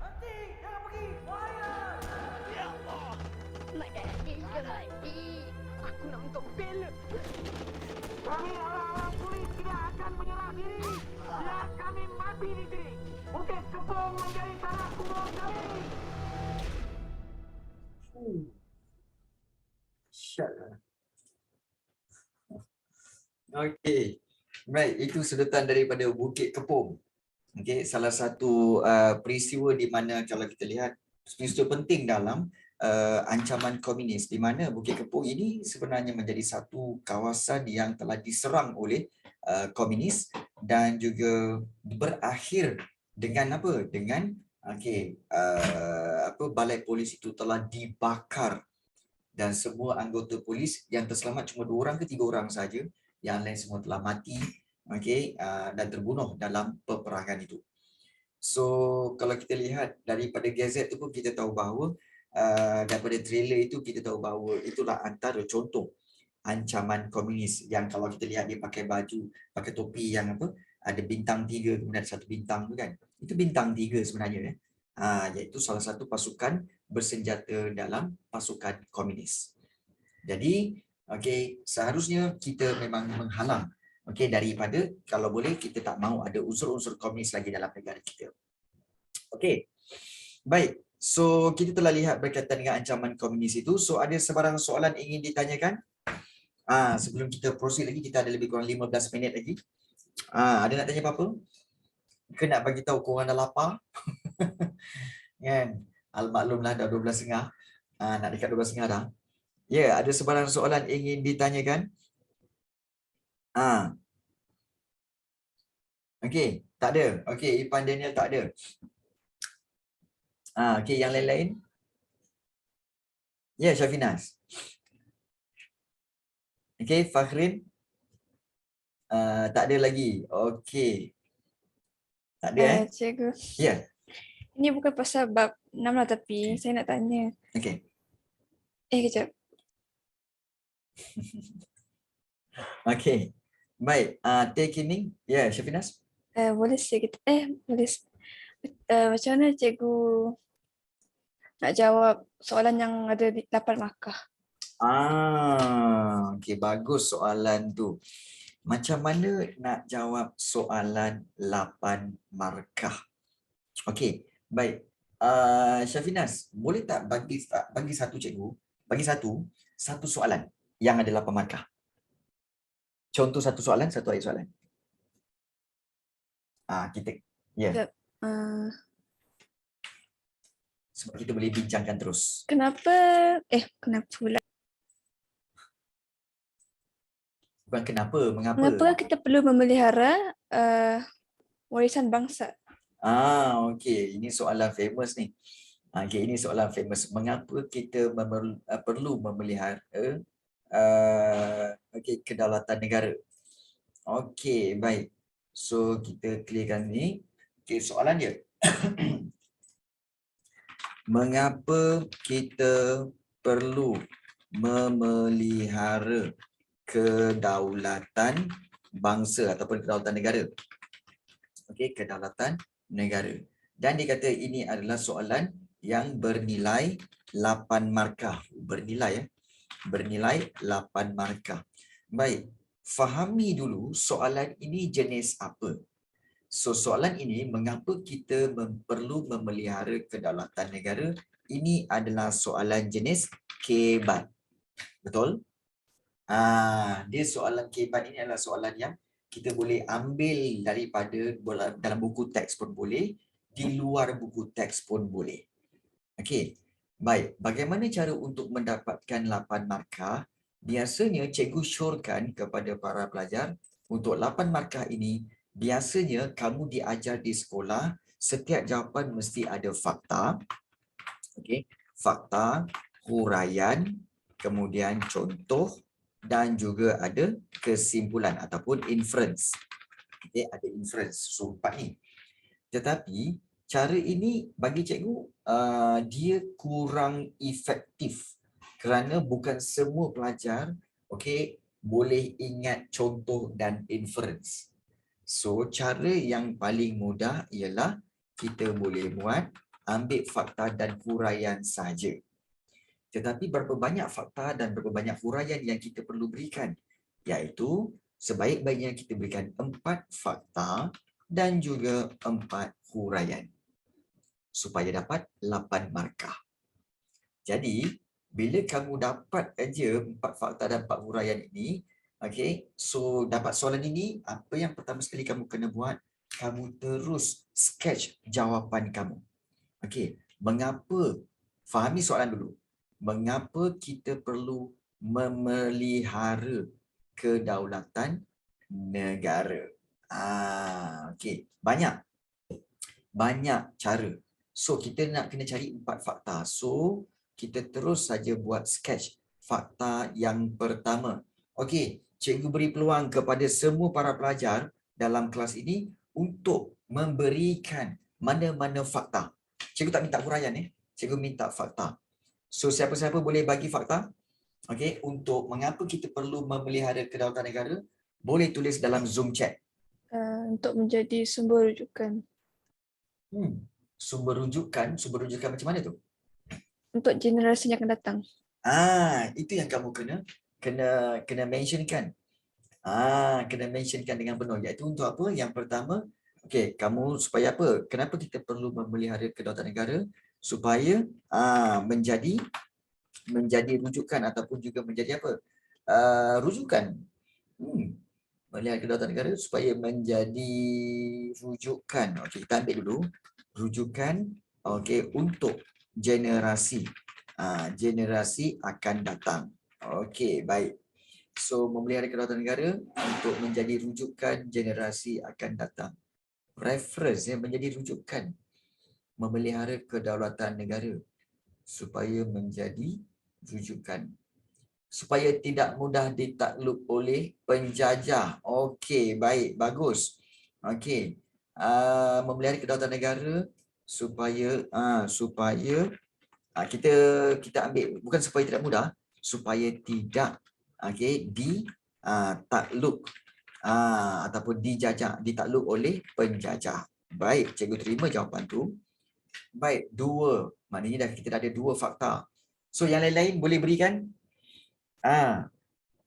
S3: Henti! Jangan pergi! Warrior! Ya Allah!
S5: Madadi Jahadi, aku nak untuk bela.
S3: Kami orang-orang polis tidak akan menyerah diri. Biar kami mati di sini. Bukit Kepong menjadi tanah kubur kami.
S1: Okey. Baik, itu sedutan daripada Bukit Kepong. Okey, salah satu peristiwa di mana kalau kita lihat peristiwa penting dalam ancaman komunis, di mana Bukit Kepong ini sebenarnya menjadi satu kawasan yang telah diserang oleh komunis dan juga berakhir dengan apa? Dengan balai polis itu telah dibakar dan semua anggota polis yang terselamat cuma 2 orang ke 3 orang saja, yang lain semua telah mati, dan terbunuh dalam peperangan itu. So kalau kita lihat daripada gazet tu pun kita tahu bahawa daripada trailer itu kita tahu bahawa itulah antara contoh ancaman komunis yang kalau kita lihat dia pakai baju, pakai topi yang ada bintang 3 kemudian 1 bintang tu kan. Itu bintang 3 sebenarnya Iaitu salah satu pasukan bersenjata dalam pasukan komunis. Jadi, seharusnya kita memang menghalang daripada kalau boleh kita tak mahu ada unsur-unsur komunis lagi dalam negara kita. Baik. So, kita telah lihat berkaitan dengan ancaman komunis itu. So, ada sebarang soalan ingin ditanyakan? Sebelum kita proceed lagi, kita ada lebih kurang 15 minit lagi. Ada nak tanya apa-apa? Ke nak bagi tahu korang dah lapar? Kan? Al-maklumlah dah 12.30. Nak dekat 12.30 dah. Ya, ada sebarang soalan ingin ditanyakan? Okey, tak ada. Okey, Ipan Daniel tak ada. Okey, yang lain-lain? Ya, Syafinas. Okey, Fakhrin? Tak ada lagi. Okey. Tak ada
S6: Cikgu,
S1: Ya.
S6: ini bukan pasal bab 6 lah tapi saya nak tanya.
S1: Okey.
S6: Kejap.
S1: Okey. Baik, taking ya, Syafinas.
S6: Boleh sikit. Boleh. Macam mana cikgu nak jawab soalan yang ada di 8 markah?
S1: Okey, bagus soalan tu. Macam mana nak jawab soalan 8 markah? Okey, baik. Syafinas, boleh tak bagi satu cikgu? Bagi satu soalan yang ada 8 markah. Contoh satu soalan, satu ayat soalan. Kita
S6: Sekejap.
S1: sebab kita boleh bincangkan terus.
S6: Kenapa pula?
S1: Bukan kenapa, mengapa?
S6: Mengapa kita perlu memelihara warisan bangsa?
S1: Okey, ini soalan famous ni. Ini soalan famous. Mengapa kita perlu memelihara kedaulatan negara? Okey, baik. So, kita clearkan ni. Okey, soalan dia. Mengapa kita perlu memelihara kedaulatan bangsa ataupun kedaulatan negara? Okey, kedaulatan negara. Dan dia kata ini adalah soalan yang bernilai 8 markah. Bernilai 8 markah. Baik, fahami dulu soalan ini jenis apa. So, soalan ini, mengapa kita perlu memelihara kedaulatan negara? Ini adalah soalan jenis kebat. Betul? Dia soalan kebat ini adalah soalan yang kita boleh ambil daripada dalam buku teks pun boleh, di luar buku teks pun boleh. Okey. Baik, bagaimana cara untuk mendapatkan 8 markah? Biasanya cikgu syorkan kepada para pelajar untuk 8 markah ini, biasanya kamu diajar di sekolah, setiap jawapan mesti ada fakta. Okey, fakta, huraian, kemudian contoh dan juga ada kesimpulan ataupun inference. Okey, ada inference. So, 4 ni. Tetapi cara ini bagi cikgu dia kurang efektif kerana bukan semua pelajar boleh ingat contoh dan inference. So, cara yang paling mudah ialah kita boleh ambil fakta dan huraian saja. Tetapi berapa banyak fakta dan berapa banyak huraian yang kita perlu berikan? Iaitu sebaik-baiknya kita berikan 4 fakta dan juga 4 huraian supaya dapat 8 markah. Jadi, bila kamu dapat aja 4 fakta dan 4 huraian ini, so dapat soalan ini, apa yang pertama sekali kamu kena buat? Kamu terus sketch jawapan kamu. Mengapa? Fahami soalan dulu. Mengapa kita perlu memelihara kedaulatan negara? Banyak cara. So, kita nak kena cari 4 fakta. So, kita terus saja buat sketch fakta yang pertama. Cikgu beri peluang kepada semua para pelajar dalam kelas ini untuk memberikan mana-mana fakta. Cikgu tak minta huraian, cikgu minta fakta. So, siapa-siapa boleh bagi fakta? Untuk mengapa kita perlu memelihara kedaulatan negara, boleh tulis dalam Zoom chat.
S6: Untuk menjadi sumber rujukan.
S1: Sumber rujukan macam mana tu?
S6: Untuk generasi yang akan datang.
S1: Itu yang kamu kena mentionkan. Kena mentionkan dengan penuh. Iaitu untuk apa? Yang pertama, okey, kamu supaya apa? Kenapa kita perlu memelihara kedaulatan negara? Supaya menjadi rujukan ataupun juga menjadi apa? Rujukan. Melihara kedaulatan negara supaya menjadi rujukan. Okey, kita ambil dulu rujukan untuk generasi akan datang. Okey, baik. So, memelihara kedaulatan negara untuk menjadi rujukan generasi akan datang. Reference menjadi rujukan memelihara kedaulatan negara supaya menjadi rujukan. Supaya tidak mudah ditakluk oleh penjajah. Okey, baik, bagus. Okey. Memelihara kedaulatan negara supaya kita ambil bukan supaya tidak mudah, supaya tidak ditakluk ataupun ditakluk oleh penjajah. Baik, cikgu terima jawapan tu. Baik, dua. Maknanya kita dah ada dua fakta. So yang lain-lain boleh berikan?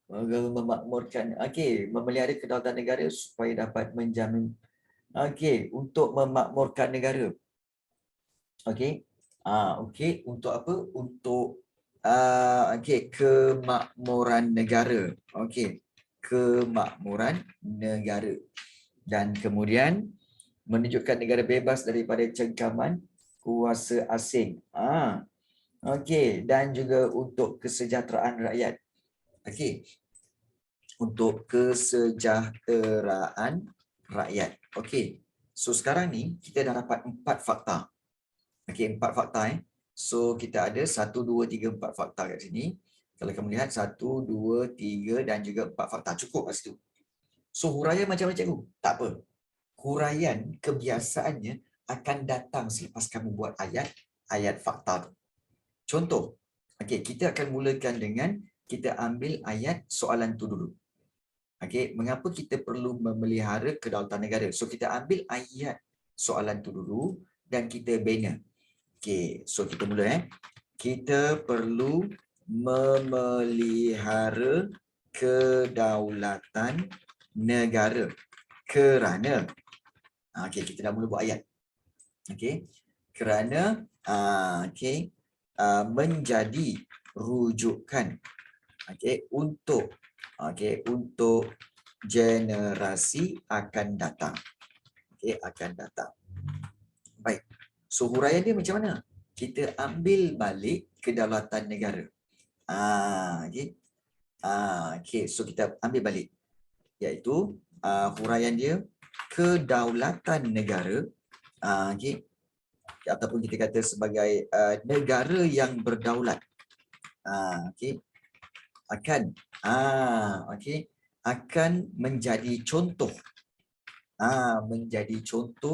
S1: Memakmurkan. Okey, memelihara kedaulatan negara supaya dapat menjamin. Okey, untuk memakmurkan negara. Okey. Okey, untuk apa? Untuk kemakmuran negara. Okey, kemakmuran negara. Dan kemudian menunjukkan negara bebas daripada cengkaman kuasa asing. Okey, dan juga untuk kesejahteraan rakyat. Okey. Untuk kesejahteraan rakyat. Okey. So sekarang ni kita dah dapat 4 fakta. Okey, 4 fakta. So kita ada 1, 2, 3, 4 fakta kat sini. Kalau kamu lihat 1, 2, 3 dan juga 4 fakta. Cukup kat situ. So huraian macam mana cikgu? Tak apa. Huraian kebiasaannya akan datang selepas kamu buat ayat fakta tu. Contoh. Okey, kita akan mulakan dengan kita ambil ayat soalan tu dulu. Okey, mengapa kita perlu memelihara kedaulatan negara? So kita ambil ayat soalan tu dulu dan kita bina. Okey, so kita mula Kita perlu memelihara kedaulatan negara kerana kita dah mula buat ayat. Okey. Kerana menjadi rujukan untuk generasi akan datang. Akan datang. Baik. So huraian dia macam mana? Kita ambil balik kedaulatan negara. So kita ambil balik. Iaitu huraian dia kedaulatan negara ataupun kita kata sebagai negara yang berdaulat. Akan menjadi contoh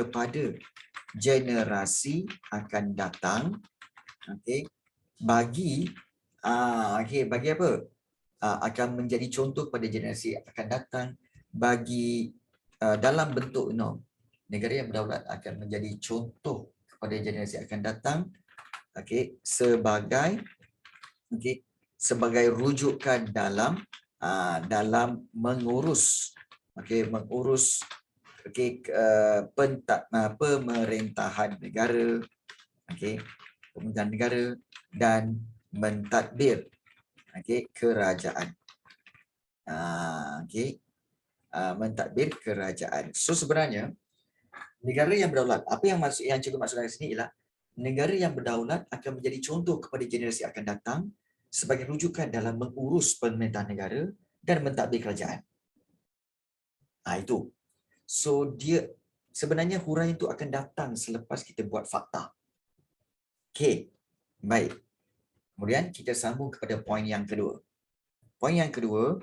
S1: kepada generasi akan datang bagi apa? Akan menjadi contoh kepada generasi akan datang bagi dalam bentuk negara yang berdaulat akan menjadi contoh kepada generasi akan datang sebagai rujukan dalam mengurus pemerintahan negara dan mentadbir kerajaan. Mentadbir kerajaan. So sebenarnya negara yang berdaulat, apa yang cikgu maksudkan di sini ialah negara yang berdaulat akan menjadi contoh kepada generasi akan datang sebagai rujukan dalam mengurus pemerintahan negara dan mentadbir kerajaan. Itu. So dia sebenarnya huraian itu akan datang selepas kita buat fakta. Okey. Baik. Kemudian kita sambung kepada poin yang kedua. Poin yang kedua,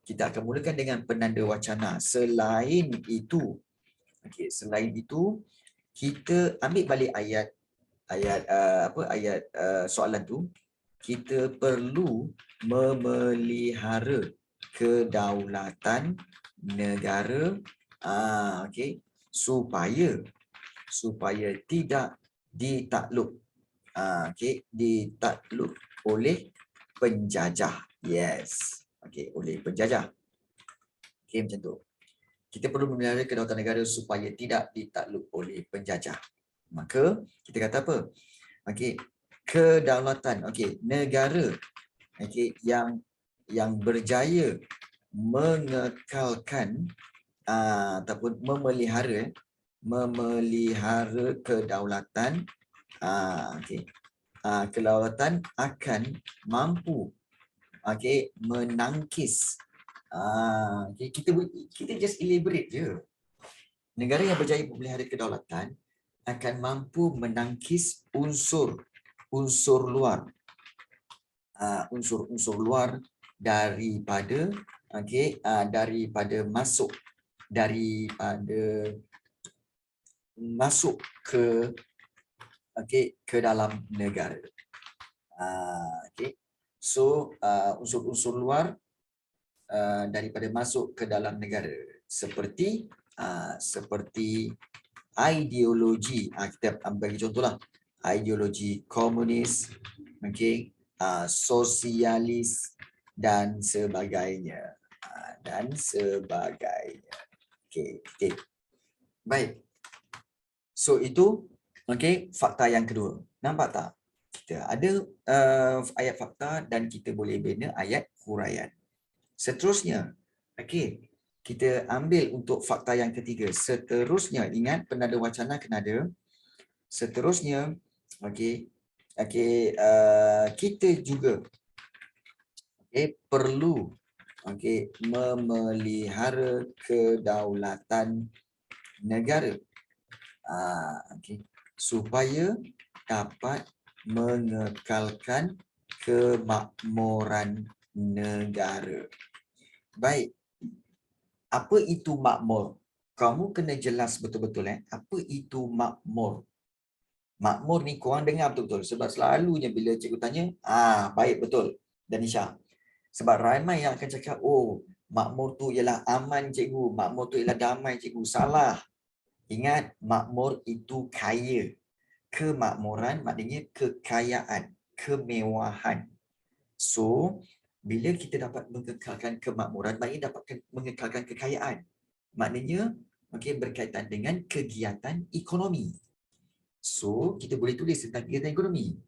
S1: kita akan mulakan dengan penanda wacana. Selain itu, kita ambil balik ayat soalan tu. Kita perlu memelihara kedaulatan negara supaya tidak ditakluk ditakluk oleh penjajah. Yes. Okey, oleh penjajah. Okey, macam tu. Kita perlu memelihara kedaulatan negara supaya tidak ditakluk oleh penjajah. Maka kita kata apa? Okey, kedaulatan, okey, negara yang berjaya mengekalkan ataupun memelihara kedaulatan kedaulatan akan mampu menangkis kita just elaborate je. Negara yang berjaya memelihara kedaulatan akan mampu menangkis unsur luar daripada masuk ke dalam negara. So unsur-unsur luar daripada masuk ke dalam negara seperti ideologi, kita bagi contohlah, ideologi komunis, sosialis dan sebagainya. Okey. Baik. So itu fakta yang kedua. Nampak tak? Kita ada ayat fakta dan kita boleh bina ayat huraian. Seterusnya, kita ambil untuk fakta yang ketiga. Seterusnya, ingat penada wacana kena ada. Seterusnya, kita juga perlu memelihara kedaulatan negara supaya dapat mengekalkan kemakmuran negara. Baik. Apa itu makmur? Kamu kena jelas betul-betul apa itu makmur. Makmur ni korang dengar betul-betul sebab selalunya bila cikgu tanya, baik betul Danisha. Sebab ramai yang akan cakap, oh makmur tu ialah aman cikgu, makmur tu ialah damai cikgu. Salah. Ingat, makmur itu kaya. Kemakmuran maknanya kekayaan, kemewahan. So, bila kita dapat mengekalkan kemakmuran, maknanya dapat mengekalkan kekayaan. Maknanya berkaitan dengan kegiatan ekonomi. So, kita boleh tulis tentang kegiatan ekonomi.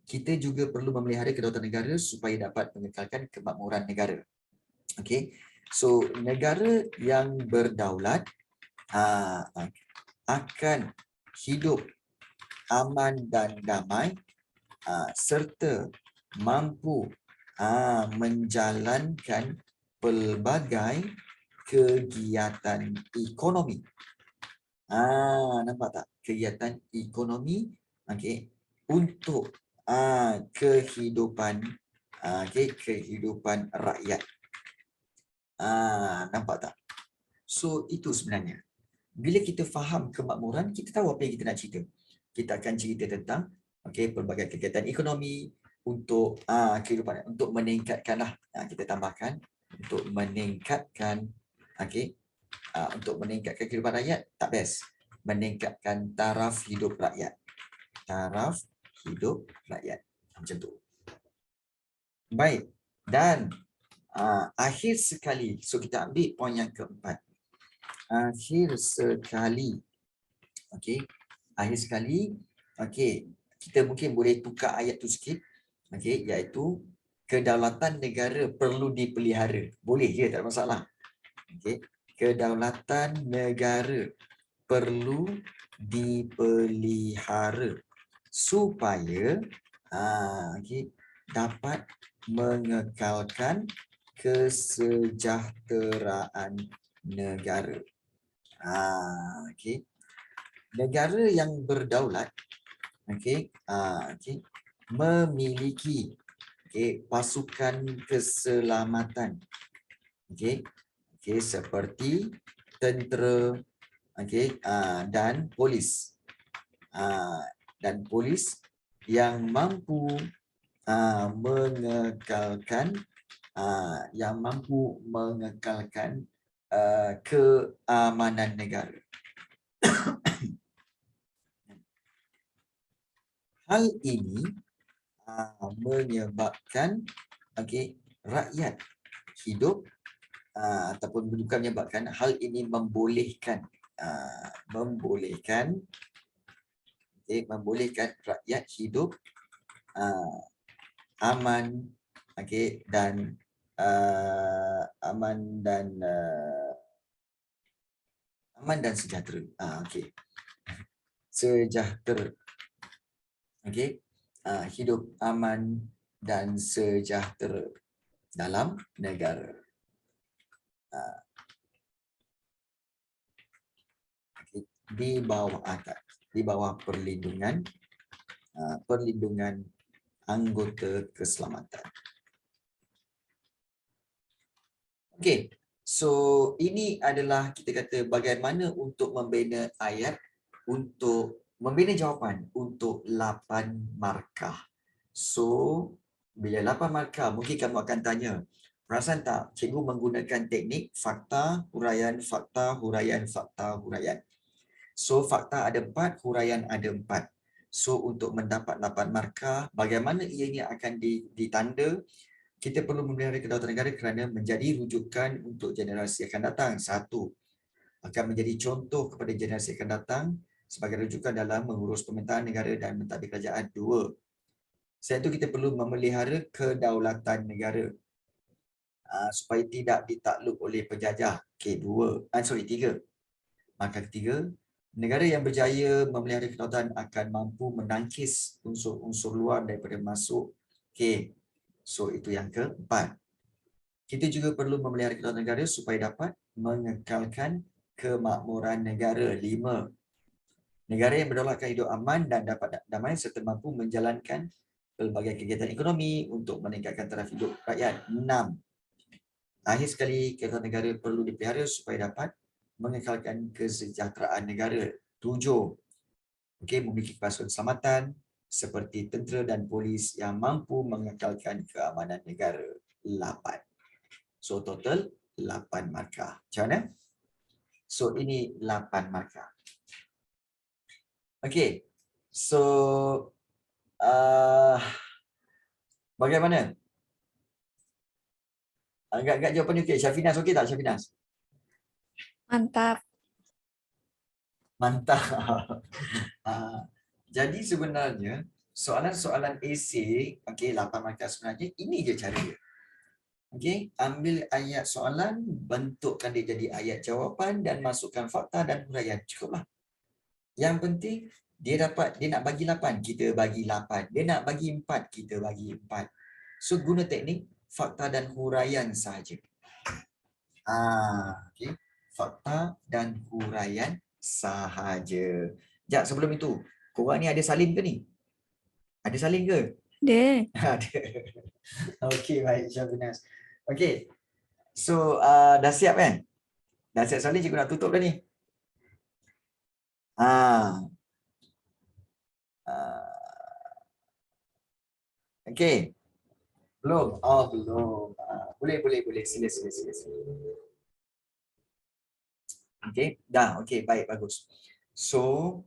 S1: Kita juga perlu memelihara kedaulatan negara supaya dapat mengekalkan kemakmuran negara. So, negara yang berdaulat akan hidup aman dan damai serta mampu menjalankan pelbagai kegiatan ekonomi. Nampak tak? Kegiatan ekonomi untuk kehidupan rakyat. Nampak tak? So itu sebenarnya. Bila kita faham kemakmuran, kita tahu apa yang kita nak cerita. Kita akan cerita tentang pelbagai kegiatan ekonomi untuk kehidupan, untuk meningkatkanlah, kita tambahkan untuk meningkatkan untuk meningkatkan kehidupan rakyat, tak best. Meningkatkan taraf hidup rakyat. Taraf hidup rakyat. Macam tu. Baik. Dan akhir sekali, so kita ambil poin yang keempat. Akhir sekali, kita mungkin boleh tukar ayat tu sikit, iaitu kedaulatan negara perlu dipelihara. Boleh je, tak ada masalah. Kedaulatan negara perlu dipelihara supaya dapat mengekalkan kesejahteraan negara. Negara yang berdaulat memiliki pasukan keselamatan seperti tentera dan polis yang mampu mengekalkan keamanan negara. Hal ini menyebabkan rakyat hidup ataupun bukan menyebabkan, hal ini membolehkan membolehkan rakyat hidup aman dan aman dan sejahtera. Sejahtera. Hidup aman dan sejahtera dalam negara. Di bawah atas, di bawah perlindungan anggota keselamatan. Okey, so ini adalah kita kata bagaimana untuk membina ayat, untuk membina jawapan untuk 8 markah. So, bila 8 markah, mungkin kamu akan tanya, perasan tak cikgu menggunakan teknik fakta, huraian, fakta, huraian, fakta, huraian. So, fakta ada 4, huraian ada 4. So, untuk mendapat 8 markah, bagaimana ianya akan ditanda? Kita perlu memelihara kedaulatan negara kerana menjadi rujukan untuk generasi akan datang. 1. Akan menjadi contoh kepada generasi akan datang sebagai rujukan dalam mengurus pemerintahan negara dan mentadbir kerajaan. 2. Selain itu, kita perlu memelihara kedaulatan negara supaya tidak ditakluk oleh penjajah. 3. Maka ketiga, negara yang berjaya memelihara kedaulatan akan mampu menangkis unsur-unsur luar daripada masuk. So itu yang keempat. Kita juga perlu memelihara kedaulatan negara supaya dapat mengekalkan kemakmuran negara. 5. Negara yang berdaulat akan hidup aman dan dapat damai serta mampu menjalankan pelbagai kegiatan ekonomi untuk meningkatkan taraf hidup rakyat. 6. Akhir sekali, kedaulatan negara perlu dipelihara supaya dapat mengekalkan kesejahteraan negara. 7. Memiliki kepasukan keselamatan seperti tentera dan polis yang mampu mengekalkan keamanan negara. 8. So total 8 markah. Macam mana? So ini 8 markah. Okey. So bagaimana? Agak-agak jawapan okey. Syafinas okey tak Syafinas?
S6: Mantap.
S1: Mantap. Jadi sebenarnya soalan-soalan esei, 8 markah sebenarnya ini je cara dia. Ambil ayat soalan, bentukkan dia jadi ayat jawapan dan masukkan fakta dan huraian. Cukuplah. Yang penting dia nak bagi 8, kita bagi 8. Dia nak bagi 4, kita bagi 4. So guna teknik fakta dan huraian sahaja. Fakta dan huraian sahaja. Sekejap, sebelum itu, korang ni ada salin ke ni? Ada salin ke?
S6: Ada.
S1: Ada. Okey, baik Syafinas. Okey. So, dah siap kan? Dah siap salin, cikgu nak tutup dah ni. Okey. Belum? Oh, belum. Boleh. Sila. Okey, dah. Okey, baik, bagus. So,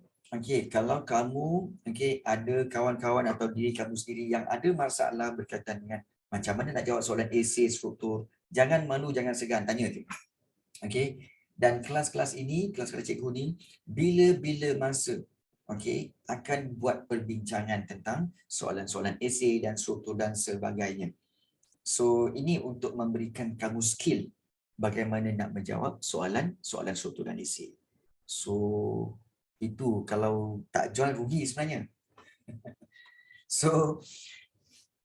S1: kalau kamu ada kawan-kawan atau diri kamu sendiri yang ada masalah berkaitan dengan macam mana nak jawab soalan esei struktur, jangan malu, jangan segan, tanya je. Dan kelas-kelas ini, kelas-kelas cikgu ni, bila-bila masa akan buat perbincangan tentang soalan-soalan esei dan struktur dan sebagainya. So, ini untuk memberikan kamu skill bagaimana nak menjawab soalan struktur dan esei. So, itu kalau tak join rugi sebenarnya. So,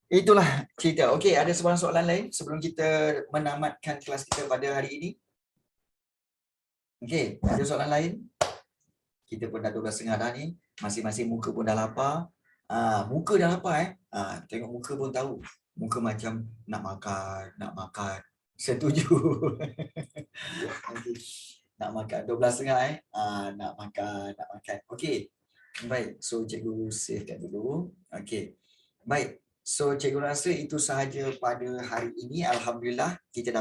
S1: itulah cerita. Okey, ada soalan lain sebelum kita menamatkan kelas kita pada hari ini? Okey, ada soalan lain? Kita pun dah 12.30 dah ni. Masing-masing muka pun dah lapar. Muka dah lapar tengok muka pun tahu. Muka macam nak makan. Setuju. Nak makan 12.30 nak makan. Okey. Baik, so cikgu savekan dulu. Okey. Baik. So cikgu rasa itu sahaja pada hari ini. Alhamdulillah kita